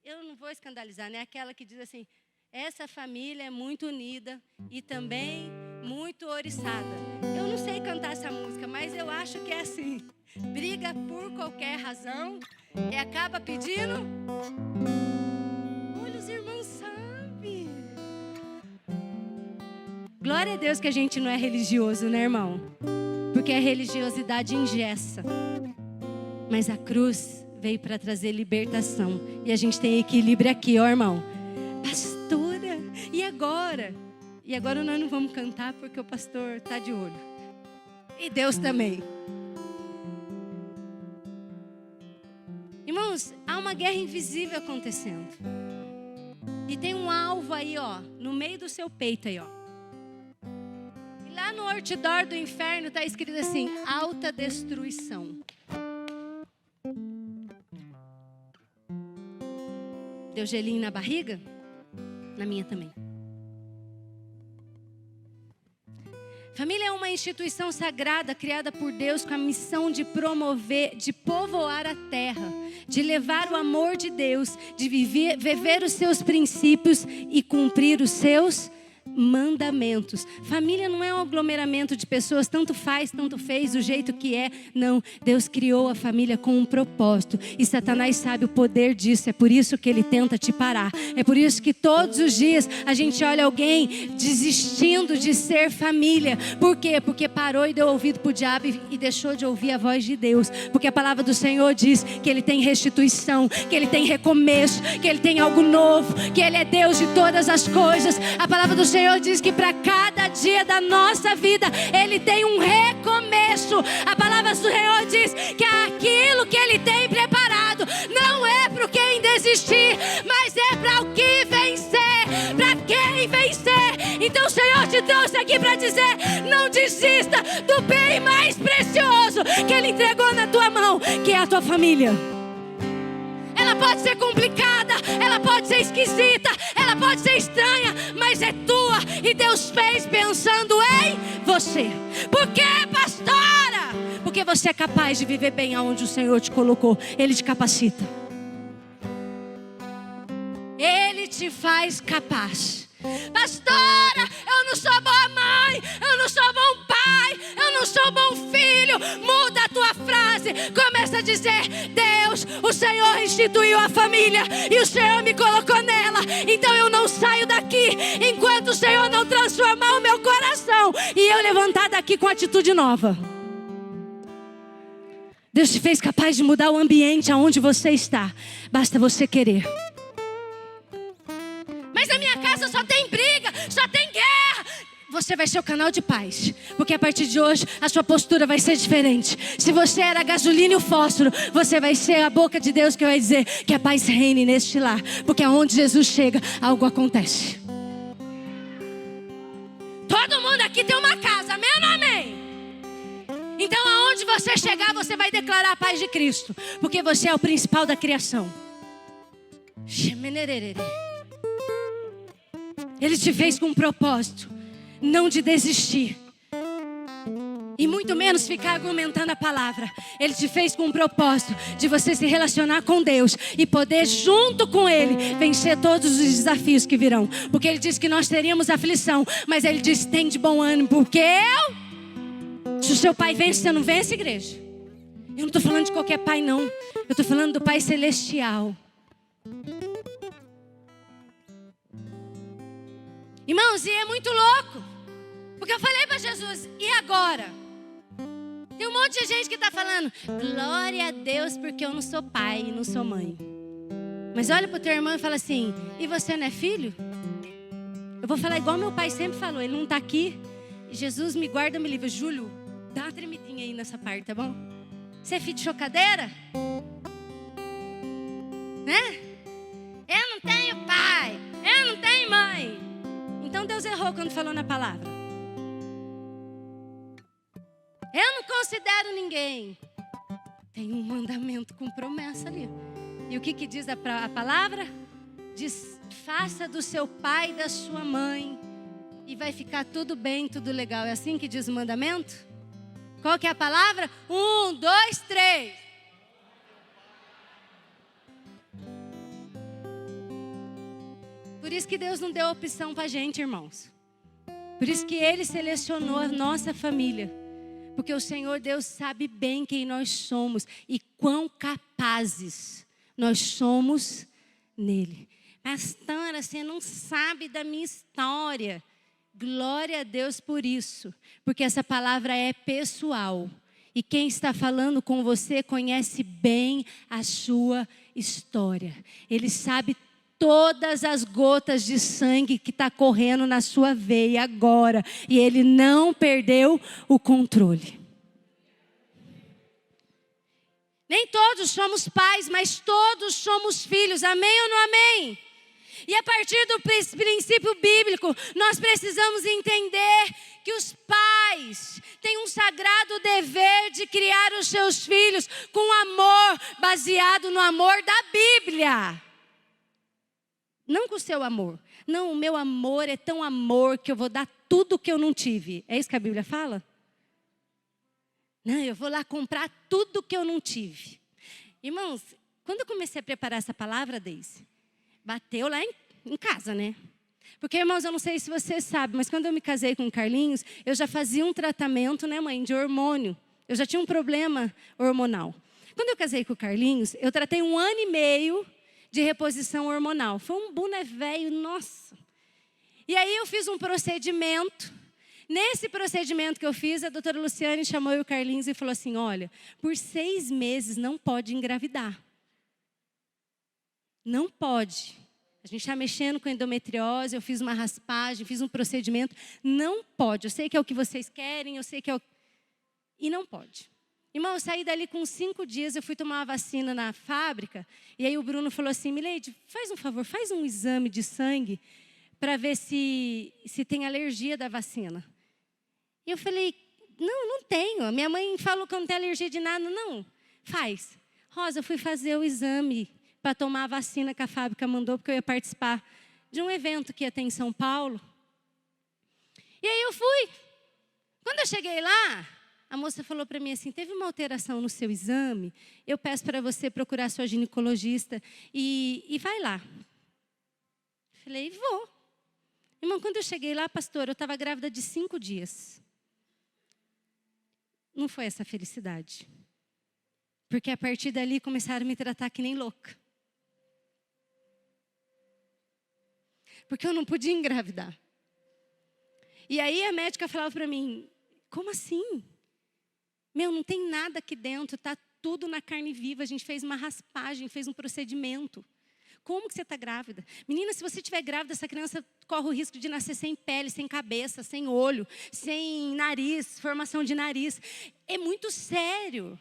eu não vou escandalizar, né? Aquela que diz assim, essa família é muito unida e também muito oriçada. Eu não sei cantar essa música, mas acho que é assim. Briga por qualquer razão e acaba pedindo. Olha, os irmãos sabem. Glória a Deus que a gente não é religioso, né, irmão? Porque a religiosidade engessa. Mas a cruz veio para trazer libertação. E a gente tem equilíbrio aqui, ó, irmão. Pastora, e agora? E agora nós não vamos cantar porque o pastor está de olho. E Deus também. Irmãos, há uma guerra invisível acontecendo. E tem um alvo aí, ó, no meio do seu peito aí, ó. E lá no outdoor do inferno está escrito assim: alta destruição. Deu gelinho na barriga? Na minha também. Família é uma instituição sagrada criada por Deus com a missão de promover, de povoar a terra, de levar o amor de Deus, de viver os seus princípios e cumprir os seus mandamentos. Família não é um aglomeramento de pessoas, tanto faz, tanto fez, do jeito que é. Não, Deus criou a família com um propósito. E Satanás sabe o poder disso. É por isso que ele tenta te parar. É por isso que todos os dias a gente olha alguém desistindo de ser família. Por quê? Porque parou e deu ouvido para o diabo e deixou de ouvir a voz de Deus. Porque a palavra do Senhor diz que ele tem restituição, que ele tem recomeço, que ele tem algo novo, que ele é Deus de todas as coisas. A palavra do Senhor diz que para cada dia da nossa vida Ele tem um recomeço. A palavra do Senhor diz que aquilo que Ele tem preparado não é para quem desistir, mas é para o que vencer, para quem vencer. Então o Senhor te trouxe aqui para dizer: não desista do bem mais precioso que Ele entregou na tua mão, que é a tua família. Ela pode ser complicada, ela pode ser esquisita, ela pode ser estranha, mas é tua e Deus fez pensando em você. Por quê, pastora? Porque você é capaz de viver bem aonde o Senhor te colocou. Ele te capacita. Ele te faz capaz. Pastora, eu não sou boa mãe, eu não sou bom pai, eu não sou bom filho. Muda a tua frase, começa a dizer: Deus, o Senhor instituiu a família e o Senhor me colocou nela. Então eu não saio daqui enquanto o Senhor não transformar o meu coração e eu levantar daqui com atitude nova. Deus te fez capaz de mudar o ambiente aonde você está. Basta você querer. Mas na minha casa só tem briga, só tem guerra. Você vai ser o canal de paz. Porque a partir de hoje a sua postura vai ser diferente. Se você era a gasolina e o fósforo, você vai ser a boca de Deus que vai dizer que a paz reine neste lar. Porque aonde Jesus chega, algo acontece. Todo mundo aqui tem uma casa, amém ou não amém? Então aonde você chegar, você vai declarar a paz de Cristo. Porque você é o principal da criação. Ele te fez com um propósito, não de desistir, e muito menos ficar argumentando a palavra. Ele te fez com um propósito de você se relacionar com Deus e poder junto com Ele vencer todos os desafios que virão. Porque Ele disse que nós teríamos aflição, mas Ele disse: tem de bom ânimo, porque se o seu pai vence, você não vence, igreja. Eu não estou falando de qualquer pai não, eu estou falando do Pai Celestial. Irmãos, e é muito louco, porque eu falei para Jesus: e agora? Tem um monte de gente que está falando: glória a Deus porque eu não sou pai e não sou mãe. Mas olha para o teu irmão e fala assim: e você não é filho? Eu vou falar igual meu pai sempre falou, ele não está aqui. Jesus me guarda, me livra. Júlio, dá uma tremidinha aí nessa parte, tá bom? Você é filho de chocadeira? Né? Eu não tenho pai, eu não tenho mãe. Então Deus errou quando falou na palavra. Eu não considero ninguém. Tem um mandamento com promessa ali. E o que diz a palavra? Diz: faça do seu pai e da sua mãe e vai ficar tudo bem, tudo legal. É assim que diz o mandamento? Qual que é a palavra? 1, 2, 3. Por isso que Deus não deu opção para a gente, irmãos. Por isso que Ele selecionou a nossa família. Porque o Senhor Deus sabe bem quem nós somos e quão capazes nós somos nele. Pastora, você não sabe da minha história. Glória a Deus por isso, porque essa palavra é pessoal. E quem está falando com você conhece bem a sua história. Ele sabe todas as gotas de sangue que está correndo na sua veia agora. E ele não perdeu o controle. Nem todos somos pais, mas todos somos filhos. Amém ou não amém? E a partir do princípio bíblico, nós precisamos entender que os pais têm um sagrado dever de criar os seus filhos com amor, baseado no amor da Bíblia. Não com o seu amor. Não, o meu amor é tão amor que eu vou dar tudo que eu não tive. É isso que a Bíblia fala? Não, eu vou lá comprar tudo que eu não tive. Irmãos, quando eu comecei a preparar essa palavra, Deise, bateu lá em casa, né? Porque, irmãos, eu não sei se você sabe, mas quando eu me casei com o Carlinhos, eu já fazia um tratamento, né, mãe, de hormônio. Eu já tinha um problema hormonal. Quando eu casei com o Carlinhos, eu tratei 1 ano e meio de reposição hormonal. Foi um boné velho, nossa. E aí eu fiz um procedimento. Nesse procedimento que eu fiz, a doutora Luciane chamou eu e o Carlinhos e falou assim, olha, por 6 meses não pode engravidar. Não pode. A gente está mexendo com endometriose, eu fiz uma raspagem, fiz um procedimento. Não pode. Eu sei que é o que vocês querem, eu sei que é o... E não pode. Irmão, eu saí dali com 5 dias, eu fui tomar uma vacina na fábrica. E aí o Bruno falou assim, Mileide, faz um favor, faz um exame de sangue para ver se tem alergia da vacina. E eu falei, não tenho. A minha mãe falou que eu não tenho alergia de nada. Não, faz. Rosa, eu fui fazer o exame para tomar a vacina que a fábrica mandou, porque eu ia participar de um evento que ia ter em São Paulo. E aí eu fui. Quando eu cheguei lá, a moça falou para mim assim, teve uma alteração no seu exame, eu peço para você procurar sua ginecologista e vai lá. Falei, vou. Irmão, quando eu cheguei lá, pastor, eu estava grávida de 5 dias. Não foi essa felicidade. Porque a partir dali começaram a me tratar que nem louca. Porque eu não podia engravidar. E aí a médica falava para mim, como assim? Meu, não tem nada aqui dentro, está tudo na carne viva. A gente fez uma raspagem, fez um procedimento. Como que você está grávida? Menina, se você estiver grávida, essa criança corre o risco de nascer sem pele, sem cabeça, sem olho, sem nariz, formação de nariz. É muito sério.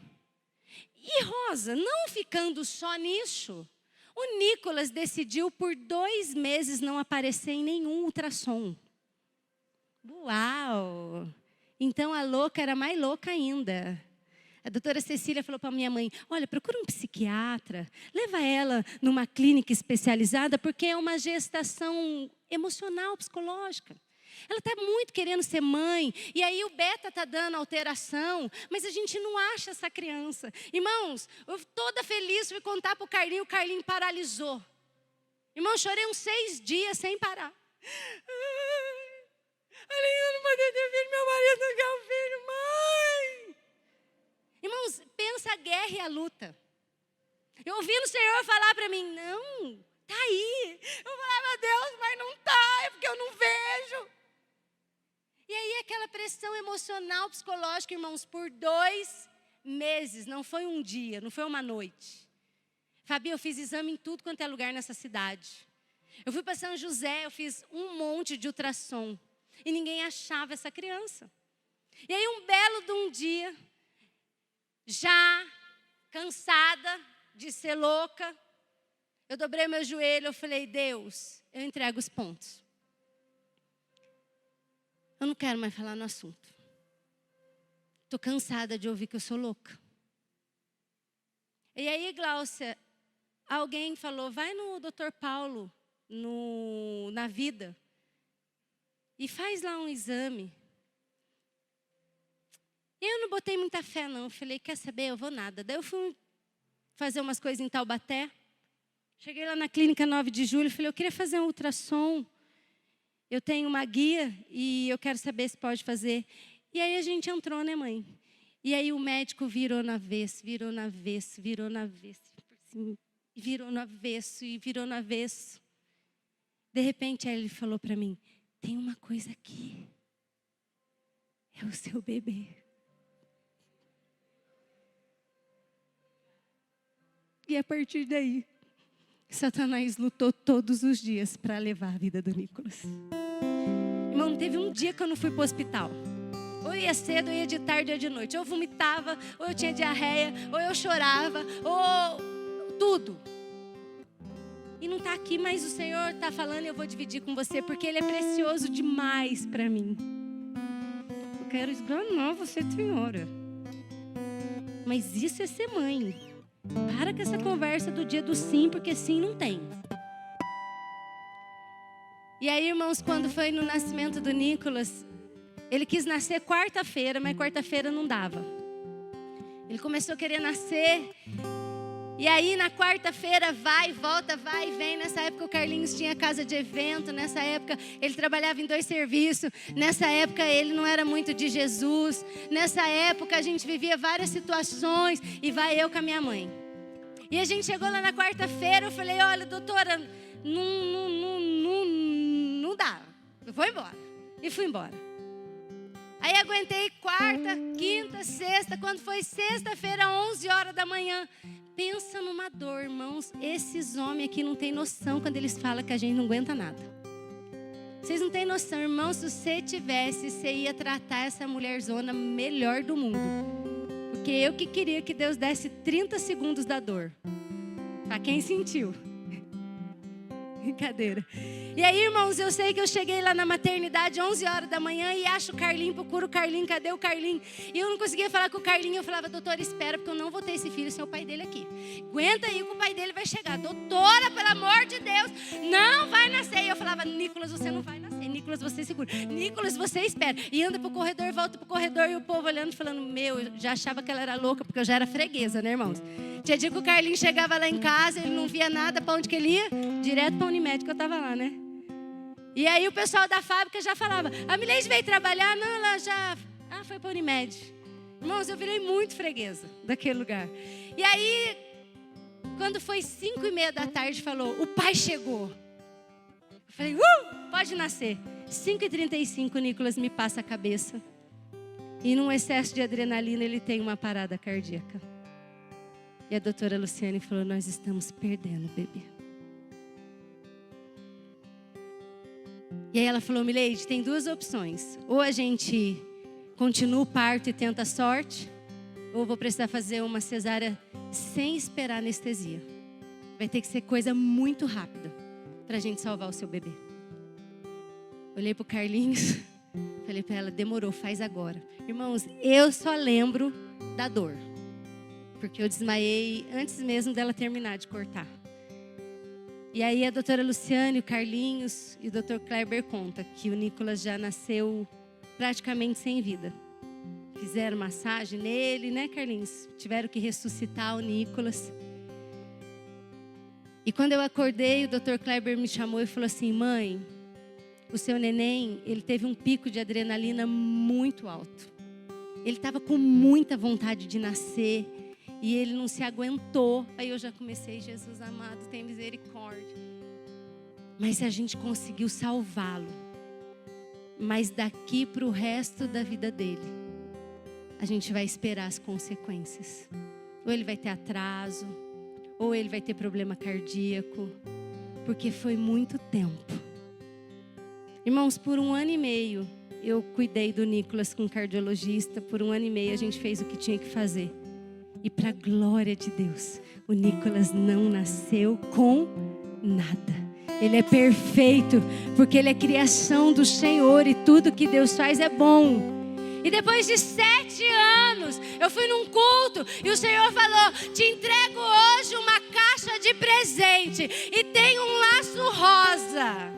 E Rosa, não ficando só nisso, o Nicolas decidiu por 2 meses não aparecer em nenhum ultrassom. Uau! Então a louca era mais louca ainda. A doutora Cecília falou para minha mãe, olha, procura um psiquiatra, leva ela numa clínica especializada, porque é uma gestação emocional, psicológica. Ela está muito querendo ser mãe, e aí o beta está dando alteração, mas a gente não acha essa criança. Irmãos, eu toda feliz fui contar para o Carlinho paralisou. Irmão, chorei uns 6 dias sem parar. Eu não podia ter filho, meu marido não quer um filho, mãe. Irmãos, pensa a guerra e a luta. Eu ouvindo o Senhor falar para mim, não, está aí. Eu falava, Deus, mas não está, é porque eu não vejo. E aí aquela pressão emocional, psicológica, irmãos, por 2 meses, não foi um dia, não foi uma noite. Fabi, eu fiz exame em tudo quanto é lugar nessa cidade. Eu fui para São José, eu fiz um monte de ultrassom. E ninguém achava essa criança. E aí um belo de um dia, já cansada de ser louca, eu dobrei meu joelho, eu falei, Deus, eu entrego os pontos. Eu não quero mais falar no assunto. Estou cansada de ouvir que eu sou louca. E aí, Gláucia, alguém falou, vai no Dr. Paulo, na Vida, e faz lá um exame. E eu não botei muita fé, não. Eu falei, quer saber, eu vou nada. Daí eu fui fazer umas coisas em Taubaté. Cheguei lá na clínica 9 de julho, falei, eu queria fazer um ultrassom. Eu tenho uma guia e eu quero saber se pode fazer. E aí a gente entrou, né, mãe? E aí o médico virou no avesso, virou no avesso, virou no avesso, virou no avesso e virou no avesso. De repente ele falou para mim, tem uma coisa aqui, é o seu bebê. E a partir daí, Satanás lutou todos os dias para levar a vida do Nicolas. Irmão, teve um dia que eu não fui para o hospital. Ou eu ia cedo, ou eu ia de tarde ou de noite. Ou eu vomitava, ou eu tinha diarreia, ou eu chorava, ou tudo. E não está aqui, mas o Senhor está falando e eu vou dividir com você, porque Ele é precioso demais para mim. Eu quero esganar você, senhora. Mas isso é ser mãe. Para com essa conversa do dia do sim, porque sim não tem. E aí, irmãos, quando foi no nascimento do Nicolas, ele quis nascer quarta-feira, mas quarta-feira não dava. Ele começou a querer nascer. E aí, na quarta-feira, vai, volta, vai, vem. Nessa época, o Carlinhos tinha casa de evento. Nessa época, ele trabalhava em 2 serviços. Nessa época, ele não era muito de Jesus. Nessa época, a gente vivia várias situações. E vai eu com a minha mãe. E a gente chegou lá na quarta-feira. Eu falei, olha, doutora, não dá. Eu vou embora. E fui embora. Aí aguentei quarta, quinta, sexta. Quando foi sexta-feira, 11 horas da manhã. Pensa numa dor, irmãos. Esses homens aqui não têm noção quando eles falam que a gente não aguenta nada. Vocês não têm noção, irmão. Se você tivesse, você ia tratar essa mulherzona melhor do mundo. Porque eu que queria que Deus desse 30 segundos da dor. Para quem sentiu. Brincadeira. E aí, irmãos, eu sei que eu cheguei lá na maternidade 11 horas da manhã e acho o Carlinho, procuro o Carlinho, cadê o Carlinho? E eu não conseguia falar com o Carlinho, eu falava, doutora, espera, porque eu não vou ter esse filho sem o pai dele aqui. Aguenta aí que o pai dele vai chegar. Doutora, pelo amor de Deus, não vai nascer. E eu falava, Nicolas, você não vai nascer. Nicolas, você segura. Nicolas, você espera. E anda pro corredor, volta pro corredor, e o povo olhando, falando, meu, eu já achava que ela era louca, porque eu já era freguesa, né, irmãos? Tinha dia que o Carlinho chegava lá em casa, ele não via nada, para onde que ele ia? Direto para a Unimed, que eu tava lá, né? E aí o pessoal da fábrica já falava, a Mileide veio trabalhar? Não, ela já... foi para a Unimed. Irmãos, eu virei muito freguesa daquele lugar. E aí, quando foi 5:30 da tarde, falou, o pai chegou. Eu falei, pode nascer. 5:35, o Nicolas me passa a cabeça. E num excesso de adrenalina, ele tem uma parada cardíaca. E a doutora Luciane falou, nós estamos perdendo o bebê. E aí ela falou, Mileide, tem 2 opções. Ou a gente continua o parto e tenta a sorte, ou vou precisar fazer uma cesárea sem esperar anestesia. Vai ter que ser coisa muito rápida para a gente salvar o seu bebê. Olhei para o Carlinhos, falei para ela, demorou, faz agora. Irmãos, eu só lembro da dor, porque eu desmaiei antes mesmo dela terminar de cortar. E aí a doutora Luciane, o Carlinhos e o doutor Kleber conta que o Nicolas já nasceu praticamente sem vida. Fizeram massagem nele, né, Carlinhos? Tiveram que ressuscitar o Nicolas. E quando eu acordei, o doutor Kleber me chamou e falou assim, mãe, o seu neném, ele teve um pico de adrenalina muito alto. Ele estava com muita vontade de nascer. E ele não se aguentou. Aí eu já comecei, Jesus amado, tem misericórdia. Mas a gente conseguiu salvá-lo. Mas daqui para o resto da vida dele, a gente vai esperar as consequências. Ou ele vai ter atraso, ou ele vai ter problema cardíaco. Porque foi muito tempo. Irmãos, por 1 ano e meio, eu cuidei do Nicolas com um cardiologista. Por 1 ano e meio a gente fez o que tinha que fazer. E para a glória de Deus, o Nicolas não nasceu com nada. Ele é perfeito, porque ele é criação do Senhor e tudo que Deus faz é bom. E depois de 7 anos, eu fui num culto e o Senhor falou, te entrego hoje uma caixa de presente e tem um laço rosa.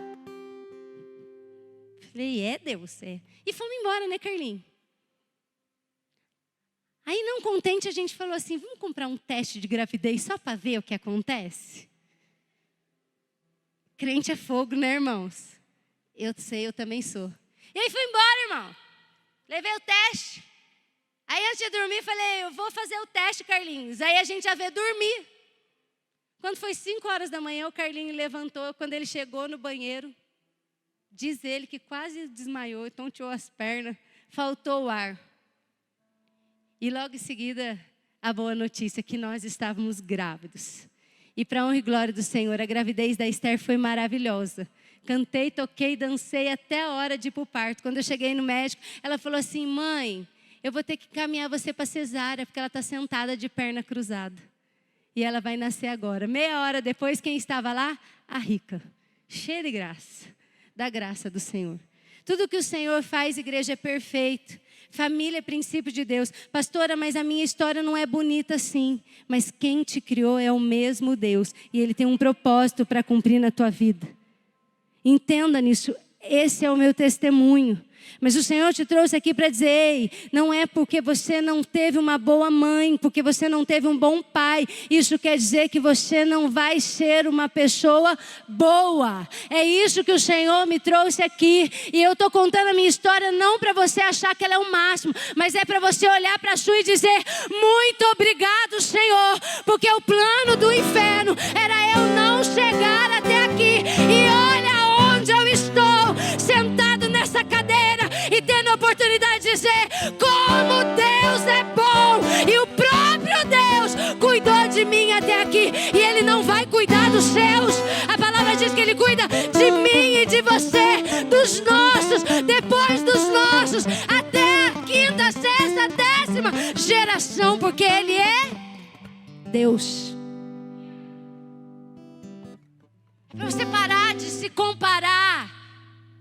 Falei, Deus, é. E fomos embora, né, Carlinhos? Aí, não contente, a gente falou assim, vamos comprar um teste de gravidez só para ver o que acontece? Crente é fogo, né, irmãos? Eu sei, eu também sou. E aí, fui embora, irmão. Levei o teste. Aí antes de dormir, falei, eu vou fazer o teste, Carlinhos. Aí a gente ia ver dormir. Quando foi 5 horas da manhã, o Carlinhos levantou. Quando ele chegou no banheiro, diz ele que quase desmaiou, tonteou as pernas, faltou o ar. E logo em seguida, a boa notícia, que nós estávamos grávidos. E para a honra e glória do Senhor, a gravidez da Esther foi maravilhosa. Cantei, toquei, dancei até a hora de ir para o parto. Quando eu cheguei no médico, ela falou assim, mãe, eu vou ter que caminhar você para cesárea, porque ela está sentada de perna cruzada. E ela vai nascer agora. Meia hora depois, quem estava lá? A Rica. Cheia de graça, da graça do Senhor. Tudo que o Senhor faz, igreja, é perfeito. Família é princípio de Deus. Pastora, mas a minha história não é bonita assim. Mas quem te criou é o mesmo Deus. E Ele tem um propósito para cumprir na tua vida. Entenda nisso. Esse é o meu testemunho. Mas o Senhor te trouxe aqui para dizer, ei, não é porque você não teve uma boa mãe, porque você não teve um bom pai, isso quer dizer que você não vai ser uma pessoa boa. É isso que o Senhor me trouxe aqui. E eu estou contando a minha história não para você achar que ela é o máximo, mas é para você olhar para a sua e dizer, muito obrigado, Senhor, porque o plano do inferno era eu não chegar até aqui. E olha onde eu estou, sentado nessa cadeira, e tendo a oportunidade de dizer como Deus é bom. E o próprio Deus cuidou de mim até aqui. E Ele não vai cuidar dos seus. A palavra diz que Ele cuida de mim e de você, dos nossos, depois dos nossos, até a 5ª, 6ª, 10ª geração, porque Ele é Deus. Para você parar de se comparar,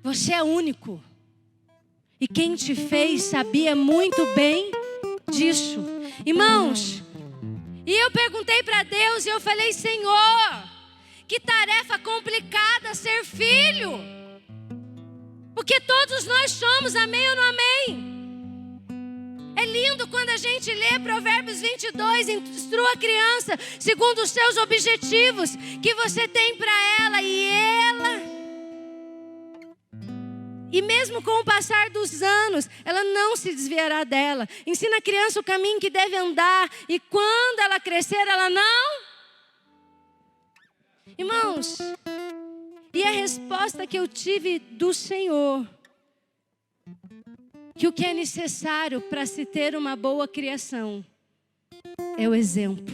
você é único. E quem te fez sabia muito bem disso. Irmãos, e eu perguntei para Deus e eu falei, Senhor, que tarefa complicada ser filho. Porque todos nós somos, amém ou não amém? É lindo quando a gente lê Provérbios 22, instrua a criança segundo os seus objetivos que você tem para ela e mesmo com o passar dos anos, ela não se desviará dela. Ensina a criança o caminho que deve andar. E quando ela crescer, ela não... Irmãos, e a resposta que eu tive do Senhor, que o que é necessário para se ter uma boa criação é o exemplo.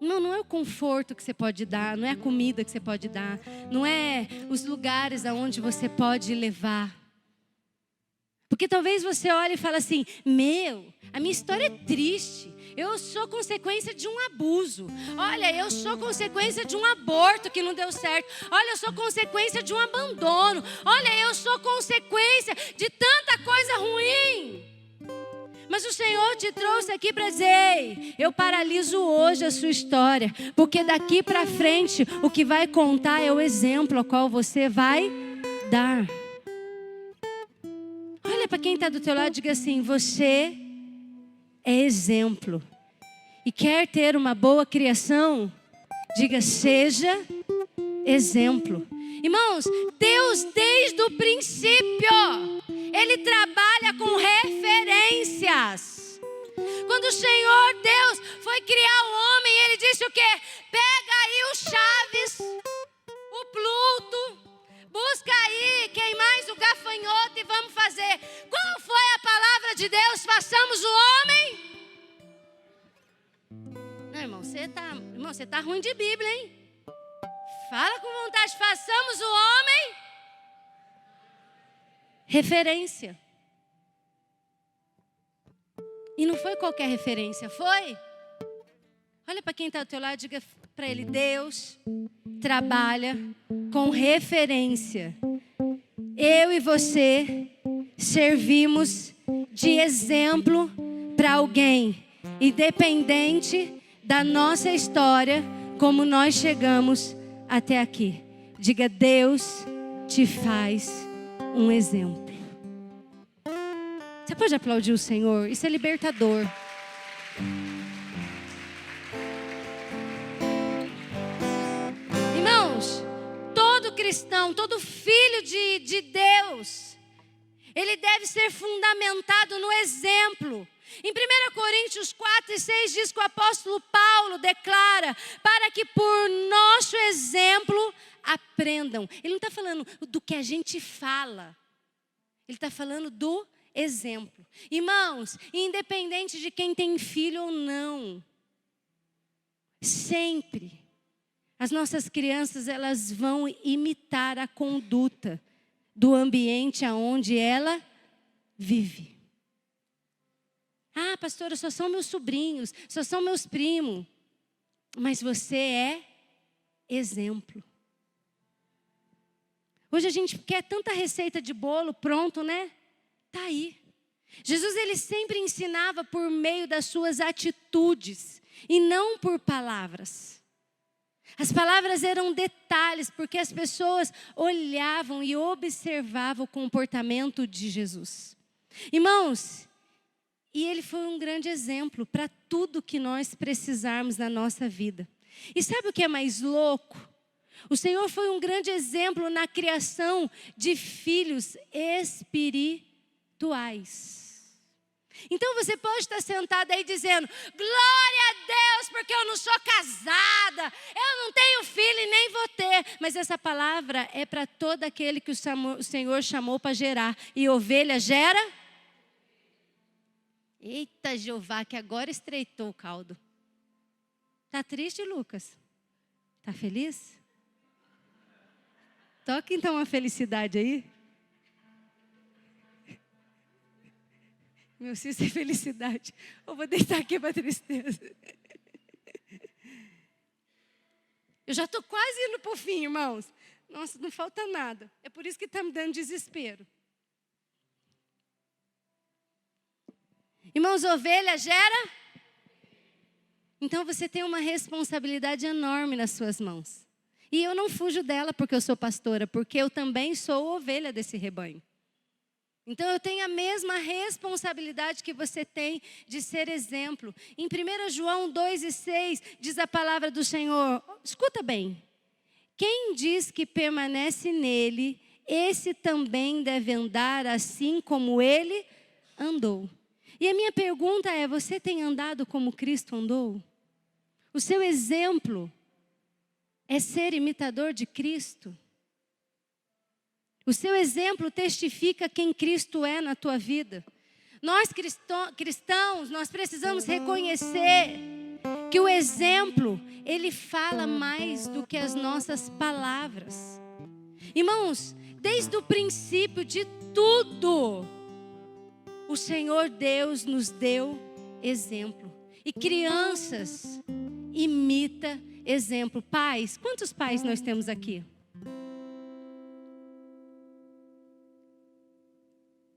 Não é o conforto que você pode dar, não é a comida que você pode dar, não é os lugares aonde você pode levar. Porque talvez você olhe e fale assim, a minha história é triste, eu sou consequência de um abuso, olha, eu sou consequência de um aborto que não deu certo, olha, eu sou consequência de um abandono, olha, eu sou consequência de tanta coisa ruim. Mas o Senhor te trouxe aqui para dizer, eu paraliso hoje a sua história, porque daqui para frente o que vai contar é o exemplo ao qual você vai dar. Olha para quem está do teu lado e diga assim, você é exemplo. E quer ter uma boa criação? Diga, seja exemplo. Irmãos, Deus desde o princípio, Ele trabalha com referências. Quando o Senhor Deus foi criar o homem, Ele disse o quê? Pega aí o Chaves, o Pluto, busca aí quem mais o gafanhoto e vamos fazer. Qual foi a palavra de Deus? Façamos o homem? Não, irmão, você tá ruim de Bíblia, hein? Fala com vontade, façamos o homem. Referência. E não foi qualquer referência, foi? Olha para quem está do teu lado e diga para ele, Deus trabalha com referência. Eu e você servimos de exemplo para alguém, independente da nossa história, como nós chegamos até aqui. Diga, Deus te faz um exemplo. Você pode aplaudir o Senhor? Isso é libertador. Irmãos, todo cristão, todo filho de Deus, Ele deve ser fundamentado no exemplo. Em 1 Coríntios 4:6 diz que o apóstolo Paulo declara para que por nosso exemplo aprendam. Ele não está falando do que a gente fala. Ele está falando do exemplo. Irmãos, independente de quem tem filho ou não, sempre as nossas crianças elas vão imitar a conduta do ambiente aonde ela vive. Ah, pastora, só são meus sobrinhos, só são meus primos. Mas você é exemplo. Hoje a gente quer tanta receita de bolo pronto, né? Tá aí. Jesus, ele sempre ensinava por meio das suas atitudes e não por palavras. As palavras eram detalhes, porque as pessoas olhavam e observavam o comportamento de Jesus. Irmãos, e ele foi um grande exemplo para tudo que nós precisarmos na nossa vida. E sabe o que é mais louco? O Senhor foi um grande exemplo na criação de filhos espirituais. Então você pode estar sentado aí dizendo, glória a Deus, porque eu não sou casada, eu não tenho filho e nem vou ter. Mas essa palavra é para todo aquele que o Senhor chamou para gerar. E ovelha gera? Eita, Jeová, que agora estreitou o caldo. Tá triste, Lucas? Tá feliz? Toca então uma felicidade aí. Meu cisto é felicidade. Eu vou deitar aqui para tristeza. Eu já estou quase indo para o fim, irmãos. Nossa, não falta nada. É por isso que está me dando desespero. Irmãos, ovelha gera? Então você tem uma responsabilidade enorme nas suas mãos. E eu não fujo dela porque eu sou pastora, porque eu também sou ovelha desse rebanho. Então eu tenho a mesma responsabilidade que você tem de ser exemplo. Em 1 João 2:6 diz a palavra do Senhor, escuta bem. Quem diz que permanece nele, esse também deve andar assim como ele andou. E a minha pergunta é, você tem andado como Cristo andou? O seu exemplo é ser imitador de Cristo? O seu exemplo testifica quem Cristo é na tua vida. Nós cristãos, nós precisamos reconhecer que o exemplo, ele fala mais do que as nossas palavras. Irmãos, desde o princípio de tudo, o Senhor Deus nos deu exemplo. E crianças imita exemplo. Pais, quantos pais nós temos aqui?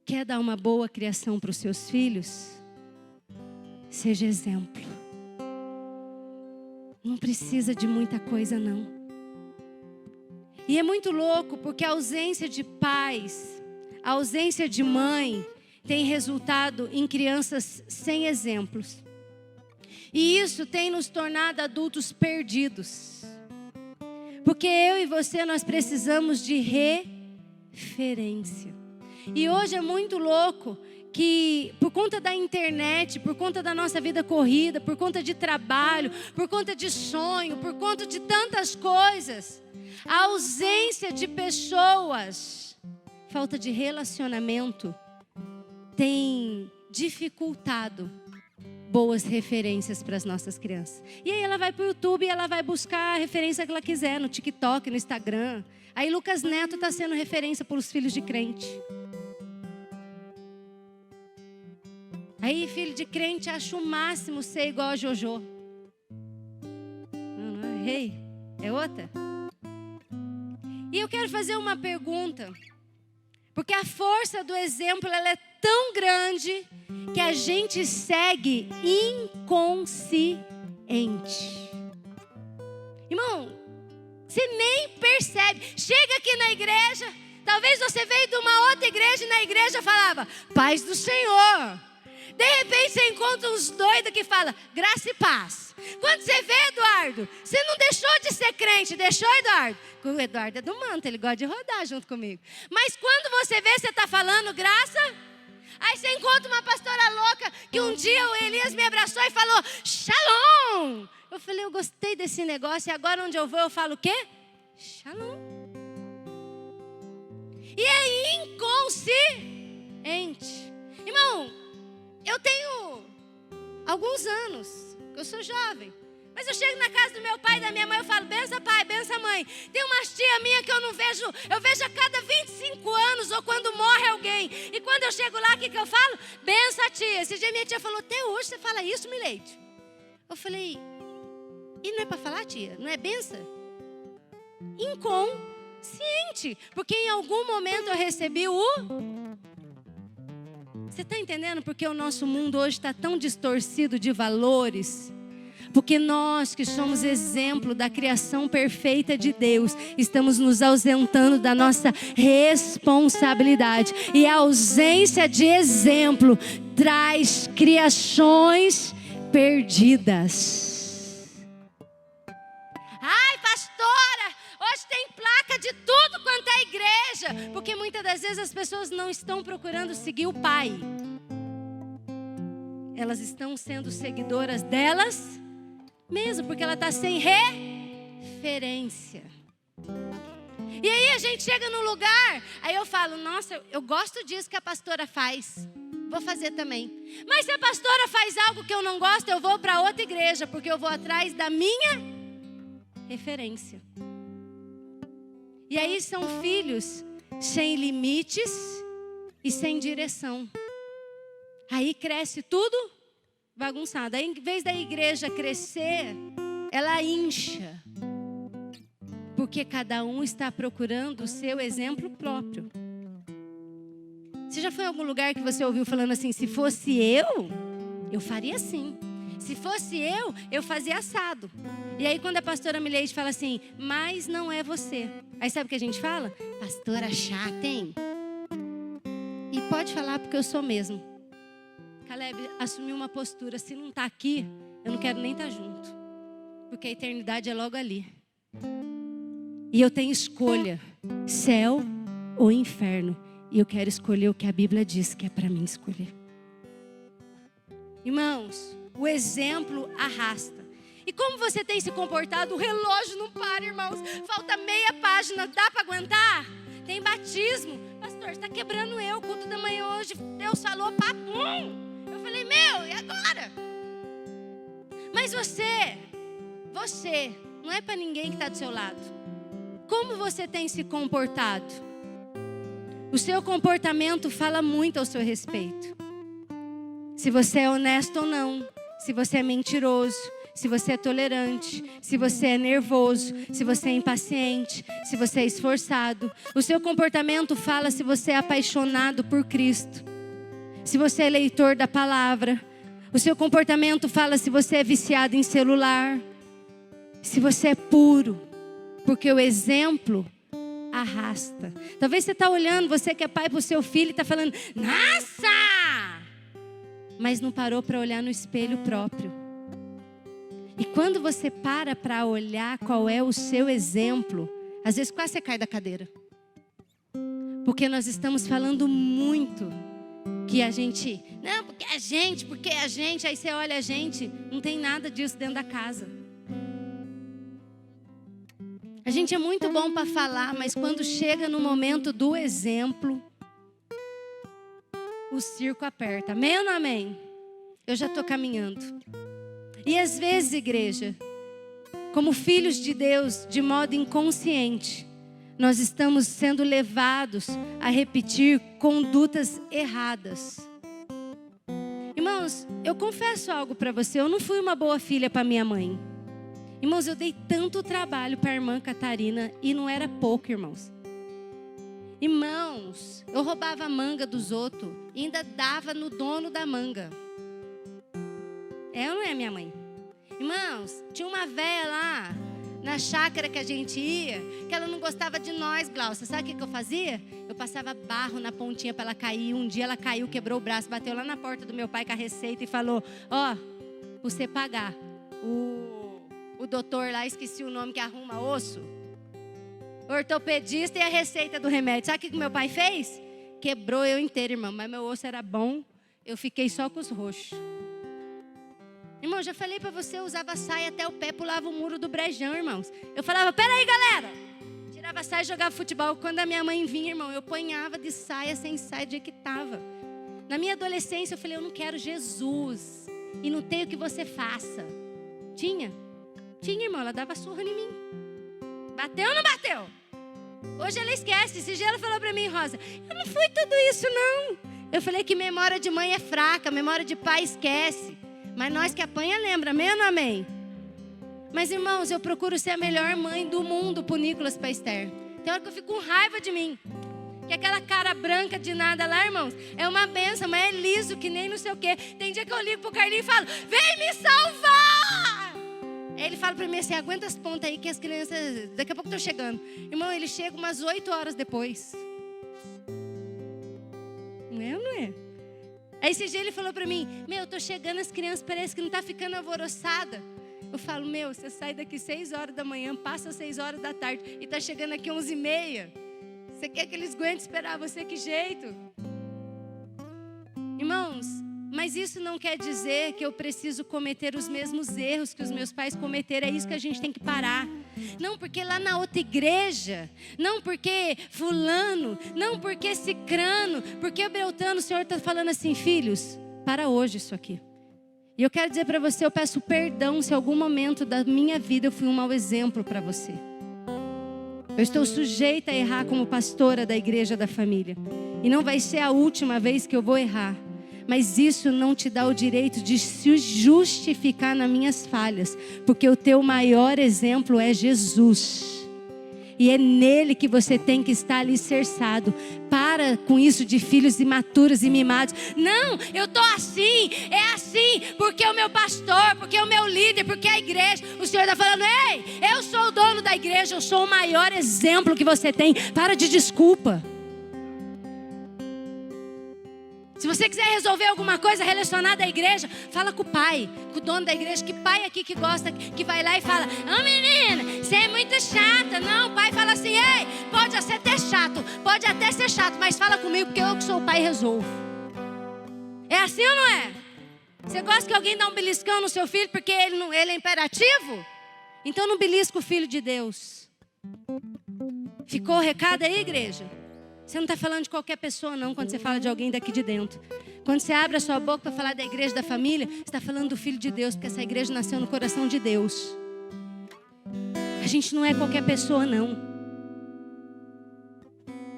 Quer dar uma boa criação para os seus filhos? Seja exemplo. Não precisa de muita coisa, não. E é muito louco, porque a ausência de pais, a ausência de mãe, tem resultado em crianças sem exemplos. E isso tem nos tornado adultos perdidos. Porque eu e você, nós precisamos de referência. E hoje é muito louco que por conta da internet, por conta da nossa vida corrida, por conta de trabalho, por conta de sonho, por conta de tantas coisas, a ausência de pessoas, falta de relacionamento, tem dificultado boas referências para as nossas crianças. E aí ela vai para o YouTube e ela vai buscar a referência que ela quiser, no TikTok, no Instagram. Aí Lucas Neto está sendo referência para os filhos de crente. Aí filho de crente acha o máximo ser igual a Jojo. Não, errei. É outra? E eu quero fazer uma pergunta. Porque a força do exemplo, ela é tão grande que a gente segue inconsciente. Irmão, você nem percebe. Chega aqui na igreja, talvez você veio de uma outra igreja e na igreja falava, paz do Senhor. De repente você encontra uns doidos que falam, graça e paz. Quando você vê, Eduardo, você não deixou de ser crente, deixou, Eduardo? O Eduardo é do manto, ele gosta de rodar junto comigo. Mas quando você vê, você está falando graça. Aí você encontra uma pastora louca, que um dia o Elias me abraçou e falou, Shalom. Eu falei, eu gostei desse negócio, e agora onde eu vou eu falo o quê? Shalom. E é inconsciente. Irmão, eu tenho alguns anos, eu sou jovem, mas eu chego na casa do meu pai e da minha mãe, eu falo, benção pai, benção mãe. Tem umas tia minha que eu vejo a cada 25 anos, ou quando morre alguém. E quando eu chego lá, o que eu falo? Benção tia. Esse dia minha tia falou, até hoje você fala isso, Mileide? Eu falei, e não é para falar, tia? Não é benção? Inconsciente, porque em algum momento eu recebi o... Você está entendendo porque o nosso mundo hoje está tão distorcido de valores? Porque nós que somos exemplo da criação perfeita de Deus, estamos nos ausentando da nossa responsabilidade. E a ausência de exemplo traz criações perdidas. Ai, pastora, hoje tem placa de tudo quanto é igreja. Porque muitas das vezes as pessoas não estão procurando seguir o Pai. Elas estão sendo seguidoras delas mesmo, porque ela está sem referência. E aí a gente chega num lugar, aí eu falo, nossa, eu gosto disso que a pastora faz, vou fazer também. Mas se a pastora faz algo que eu não gosto, eu vou para outra igreja, porque eu vou atrás da minha referência. E aí são filhos sem limites e sem direção. Aí cresce tudo bagunçado. Aí, em vez da igreja crescer, ela incha. Porque cada um está procurando o seu exemplo próprio. Você já foi em algum lugar que você ouviu falando assim, se fosse eu faria assim. Se fosse eu fazia assado. E aí quando a pastora Mileide fala assim, mas não é você. Aí sabe o que a gente fala? Pastora chata, hein? E pode falar porque eu sou mesmo. Caleb assumiu uma postura, se não está aqui, eu não quero nem estar junto. Porque a eternidade é logo ali. E eu tenho escolha, céu ou inferno. E eu quero escolher o que a Bíblia diz que é para mim escolher. Irmãos, o exemplo arrasta. E como você tem se comportado, o relógio não para, irmãos. Falta meia página, dá para aguentar? Tem batismo. Pastor, está quebrando eu, o culto da manhã hoje. Deus falou, papum. Eu falei, e agora? Mas você, não é para ninguém que está do seu lado. Como você tem se comportado? O seu comportamento fala muito ao seu respeito. Se você é honesto ou não, se você é mentiroso, se você é tolerante, se você é nervoso, se você é impaciente, se você é esforçado. O seu comportamento fala se você é apaixonado por Cristo, se você é leitor da palavra. O seu comportamento fala se você é viciado em celular, se você é puro, porque o exemplo arrasta. Talvez você está olhando, você que é pai para o seu filho e está falando, nossa! Mas não parou para olhar no espelho próprio. E quando você para olhar qual é o seu exemplo, às vezes quase você cai da cadeira. Porque nós estamos falando muito que a gente, não, porque a gente, aí você olha a gente, não tem nada disso dentro da casa. A gente é muito bom para falar, mas quando chega no momento do exemplo, o circo aperta. Amém ou não amém? Eu já estou caminhando. E às vezes, igreja, como filhos de Deus, de modo inconsciente, nós estamos sendo levados a repetir condutas erradas. Irmãos, eu confesso algo para você, eu não fui uma boa filha para minha mãe. Irmãos, eu dei tanto trabalho para a irmã Catarina e não era pouco, irmãos. Irmãos, eu roubava a manga dos outros e ainda dava no dono da manga. É ou não é minha mãe? Irmãos, tinha uma véia lá na chácara que a gente ia, que ela não gostava de nós, Glaucia. Sabe o que eu fazia? Eu passava barro na pontinha para ela cair. Um dia ela caiu, quebrou o braço, bateu lá na porta do meu pai com a receita e falou: ó, você pagar. O doutor lá, esqueci o nome, que arruma osso, ortopedista, e a receita do remédio. Sabe o que meu pai fez? Quebrou eu inteiro, irmão. Mas meu osso era bom, eu fiquei só com os roxos. Irmão, já falei para você, eu usava saia até o pé, pulava o muro do brejão, irmãos. Eu falava: peraí, galera. Tirava a saia e jogava futebol. Quando a minha mãe vinha, irmão, eu apanhava de saia, sem saia, do dia que estava. Na minha adolescência, eu falei: eu não quero Jesus. E não tem o que você faça. Tinha, irmão, ela dava surra em mim. Bateu ou não bateu? Hoje ela esquece. Esse dia ela falou para mim: Rosa, eu não fui tudo isso, não. Eu falei que memória de mãe é fraca, memória de pai esquece. Mas nós que apanha lembra, amém ou não amém? Mas, irmãos, eu procuro ser a melhor mãe do mundo pro Nicolas, pra Esther. Tem hora que eu fico com raiva de mim. Que aquela cara branca de nada lá, irmãos, é uma benção, mas é liso que nem não sei o quê. Tem dia que eu ligo pro Carlinhos e falo: vem me salvar! Aí ele fala pra mim assim: aguenta as pontas aí que as crianças, daqui a pouco estão chegando. Irmão, ele chega umas 8 horas depois. Não é ou não é? Aí esse dia ele falou pra mim: meu, eu tô chegando, as crianças parece que não tá ficando alvoroçada. Eu falo: meu, você sai daqui 6 horas da manhã, passa 6 horas da tarde e tá chegando aqui 11h30. Você quer que eles aguentem esperar você? Que jeito? Irmãos, mas isso não quer dizer que eu preciso cometer os mesmos erros que os meus pais cometeram. É isso que a gente tem que parar. Não porque lá na outra igreja, não porque fulano, não porque cicrano, porque beltano. O Senhor está falando assim: filhos, para hoje isso aqui. E eu quero dizer para você, eu peço perdão se em algum momento da minha vida eu fui um mau exemplo para você. Eu estou sujeita a errar como pastora da igreja da família. E não vai ser a última vez que eu vou errar. Mas isso não te dá o direito de se justificar nas minhas falhas. Porque o teu maior exemplo é Jesus. E é nele que você tem que estar alicerçado. Para com isso de filhos imaturos e mimados. Não, eu estou assim, é assim, porque é o meu pastor, porque é o meu líder, porque é a igreja. O Senhor está falando: ei, eu sou o dono da igreja, eu sou o maior exemplo que você tem. Para de desculpa. Se você quiser resolver alguma coisa relacionada à igreja, fala com o pai, com o dono da igreja. Que pai aqui que gosta, que vai lá e fala: ô menina, você é muito chata. Não, o pai fala assim: ei, pode até ser chato, mas fala comigo, porque eu que sou o pai resolvo. É assim ou não é? Você gosta que alguém dá um beliscão no seu filho porque ele é imperativo? Então não belisca o filho de Deus. Ficou o recado aí, igreja? Você não está falando de qualquer pessoa, não, quando você fala de alguém daqui de dentro. Quando você abre a sua boca para falar da igreja da família, você está falando do Filho de Deus, porque essa igreja nasceu no coração de Deus. A gente não é qualquer pessoa, não.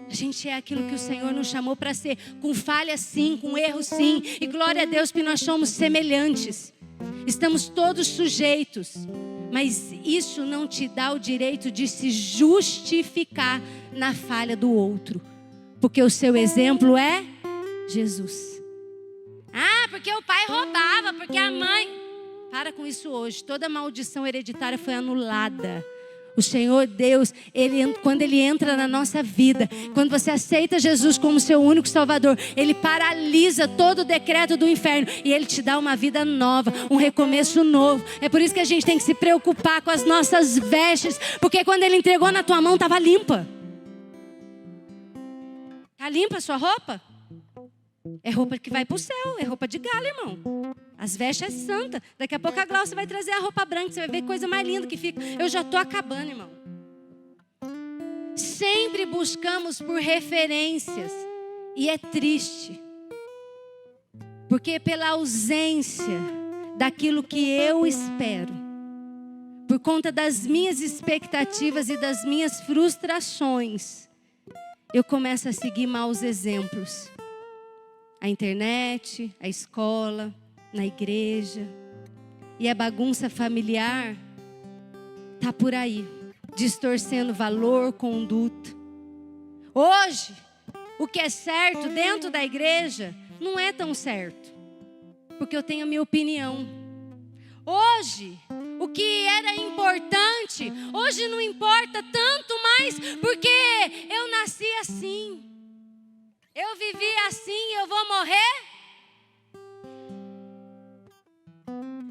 A gente é aquilo que o Senhor nos chamou para ser, com falha sim, com erro sim. E glória a Deus que nós somos semelhantes. Estamos todos sujeitos. Mas isso não te dá o direito de se justificar na falha do outro. Porque o seu exemplo é Jesus. Ah, porque o pai roubava, porque a mãe... Para com isso hoje. Toda maldição hereditária foi anulada. O Senhor Deus, quando Ele entra na nossa vida, quando você aceita Jesus como seu único Salvador, Ele paralisa todo o decreto do inferno e Ele te dá uma vida nova, um recomeço novo. É por isso que a gente tem que se preocupar com as nossas vestes, porque quando Ele entregou na tua mão, estava limpa. Está limpa a sua roupa? É roupa que vai para o céu, é roupa de gala, irmão. As vestes é santa. Daqui a pouco a Glaucia vai trazer a roupa branca, você vai ver coisa mais linda que fica. Eu já estou acabando, irmão. Sempre buscamos por referências. E é triste. Porque pela ausência daquilo que eu espero, por conta das minhas expectativas e das minhas frustrações, eu começo a seguir maus exemplos. A internet, a escola, na igreja. E a bagunça familiar está por aí, distorcendo valor, conduta. Hoje, o que é certo dentro da igreja não é tão certo, porque eu tenho a minha opinião. Hoje, o o que era importante, hoje não importa tanto mais, porque eu nasci assim, eu vivi assim, eu vou morrer.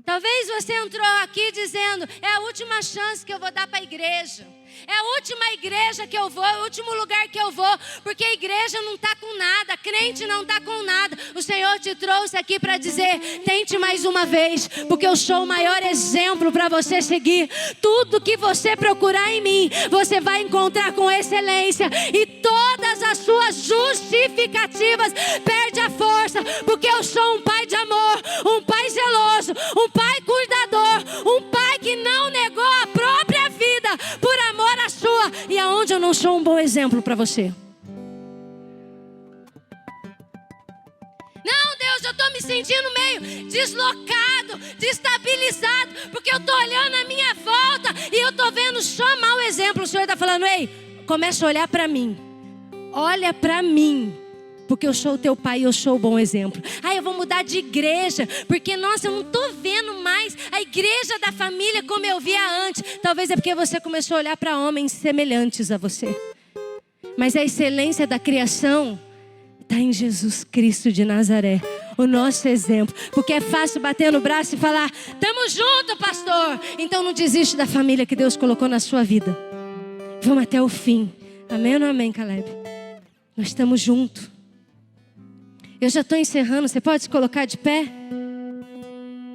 Talvez você entrou aqui dizendo, é a última chance que eu vou dar para a igreja. É a última igreja que eu vou, é o último lugar que eu vou, porque a igreja não está com nada, a crente não está com nada. O Senhor te trouxe aqui para dizer, tente mais uma vez, porque eu sou o maior exemplo para você seguir. Tudo que você procurar em mim, você vai encontrar com excelência, e todas as suas justificativas perdem a força, porque eu sou um pai de amor, um pai zeloso, um pai cuidador, um pai que não negou a própria vida por amor à sua. E aonde eu não sou um bom exemplo para você? Não, Deus, eu estou me sentindo meio deslocado, destabilizado, porque eu estou olhando a minha volta e eu estou vendo só mau exemplo. O Senhor está falando, ei, começa a olhar para mim. Olha para mim, porque eu sou o teu pai e eu sou o bom exemplo. Eu vou mudar de igreja, porque nossa, eu não estou vendo mais a igreja da família como eu via antes. Talvez é porque você começou a olhar para homens semelhantes a você. Mas a excelência da criação está em Jesus Cristo de Nazaré, o nosso exemplo. Porque é fácil bater no braço e falar, tamo junto, pastor. Então não desiste da família que Deus colocou na sua vida. Vamos até o fim. Amém ou não amém, Caleb? Nós estamos juntos. Eu já estou encerrando, você pode se colocar de pé?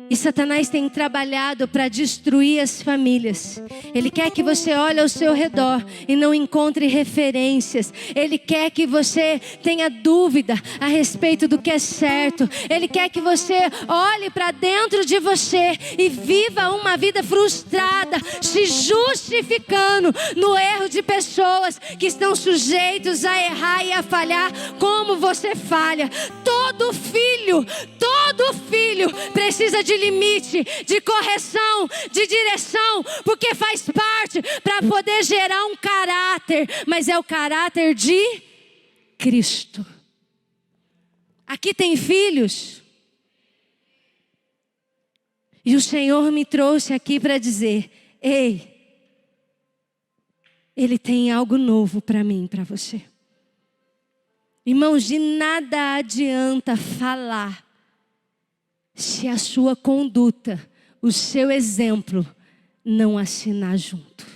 E Satanás tem trabalhado para destruir as famílias. Ele quer que você olhe ao seu redor e não encontre referências. Ele quer que você tenha dúvida a respeito do que é certo. Ele quer que você olhe para dentro de você e viva uma vida frustrada, se justificando no erro de pessoas que estão sujeitos a errar e a falhar como você falha. Todo filho precisa de limite, de correção, de direção, porque faz parte para poder gerar um caráter, mas é o caráter de Cristo. Aqui tem filhos, e o Senhor me trouxe aqui para dizer, ei, Ele tem algo novo para mim e para você. Irmãos, de nada adianta falar se a sua conduta, o seu exemplo não assinar junto.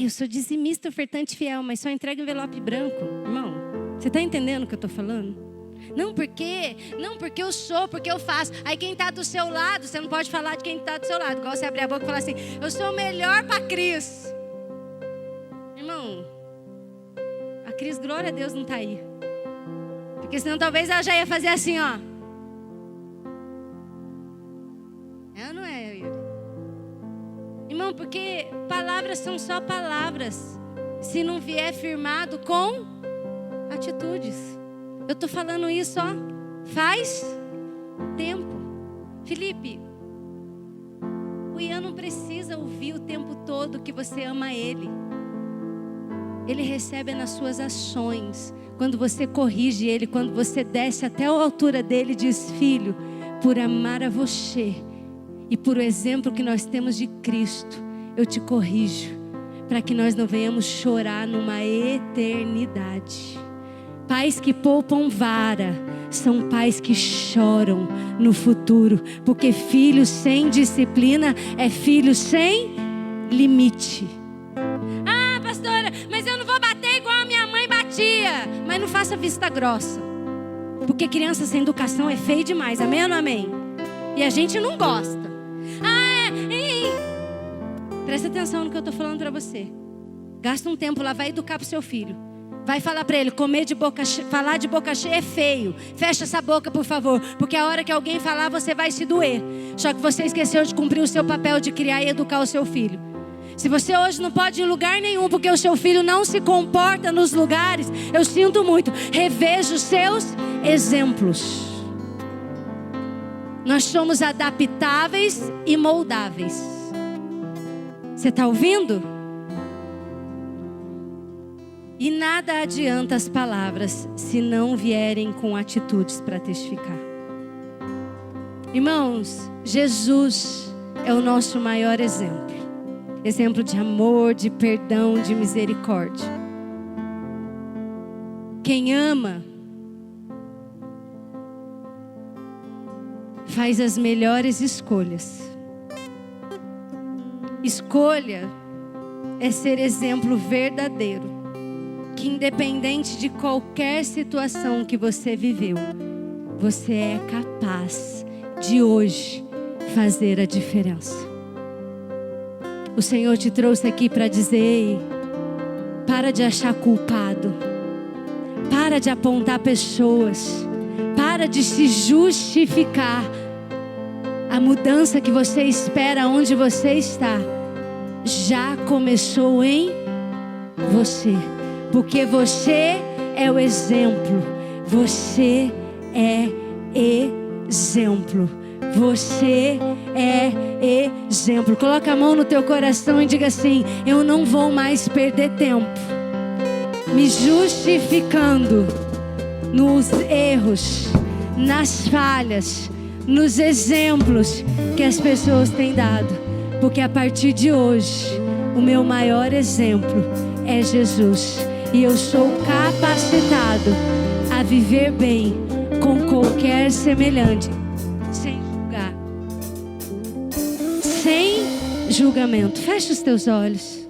Eu sou dizimista, ofertante fiel, mas só entrega envelope branco. Irmão, você está entendendo o que eu estou falando? Não porque eu sou, porque eu faço. Aí quem está do seu lado, você não pode falar de quem está do seu lado. Igual você abrir a boca e falar assim, eu sou o melhor para Cris. Irmão, a Cris, glória a Deus, não está aí. Porque senão talvez ela já ia fazer assim, ó. É ou não é, Yuri? Irmão, porque palavras são só palavras, se não vier firmado com atitudes. Eu estou falando isso, ó, faz tempo. Felipe, o Ian não precisa ouvir o tempo todo que você ama ele. Ele recebe nas suas ações. Quando você corrige ele, quando você desce até a altura dele e diz, filho, por amar a você e por o exemplo que nós temos de Cristo, eu te corrijo, para que nós não venhamos chorar numa eternidade. Pais que poupam vara são pais que choram no futuro, porque filho sem disciplina é filho sem limite. Pastora, mas eu não vou bater igual a minha mãe batia. Mas não faça vista grossa, porque criança sem educação é feio demais, amém ou não amém? E a gente não gosta. Presta atenção no que eu estou falando para você. Gasta um tempo lá, vai educar para o seu filho. Vai falar para ele, falar de boca cheia é feio. Fecha essa boca, por favor, porque a hora que alguém falar, você vai se doer. Só que você esqueceu de cumprir o seu papel de criar e educar o seu filho. Se você hoje não pode ir em lugar nenhum porque o seu filho não se comporta nos lugares, eu sinto muito. Reveja os seus exemplos. Nós somos adaptáveis e moldáveis. Você está ouvindo? E nada adianta as palavras se não vierem com atitudes para testificar. Irmãos, Jesus é o nosso maior exemplo. Exemplo de amor, de perdão, de misericórdia. Quem ama faz as melhores escolhas. Escolha é ser exemplo verdadeiro, que independente de qualquer situação que você viveu, você é capaz de hoje fazer a diferença. O Senhor te trouxe aqui para dizer: ei, para de achar culpado, para de apontar pessoas, para de se justificar. A mudança que você espera onde você está já começou em você, porque você é o exemplo. Você é exemplo. Você é exemplo. Coloca a mão no teu coração e diga assim: eu não vou mais perder tempo me justificando nos erros, nas falhas, nos exemplos que as pessoas têm dado, porque a partir de hoje o meu maior exemplo é Jesus, e eu sou capacitado a viver bem com qualquer semelhante, sem julgar, sem julgamento. Fecha os teus olhos.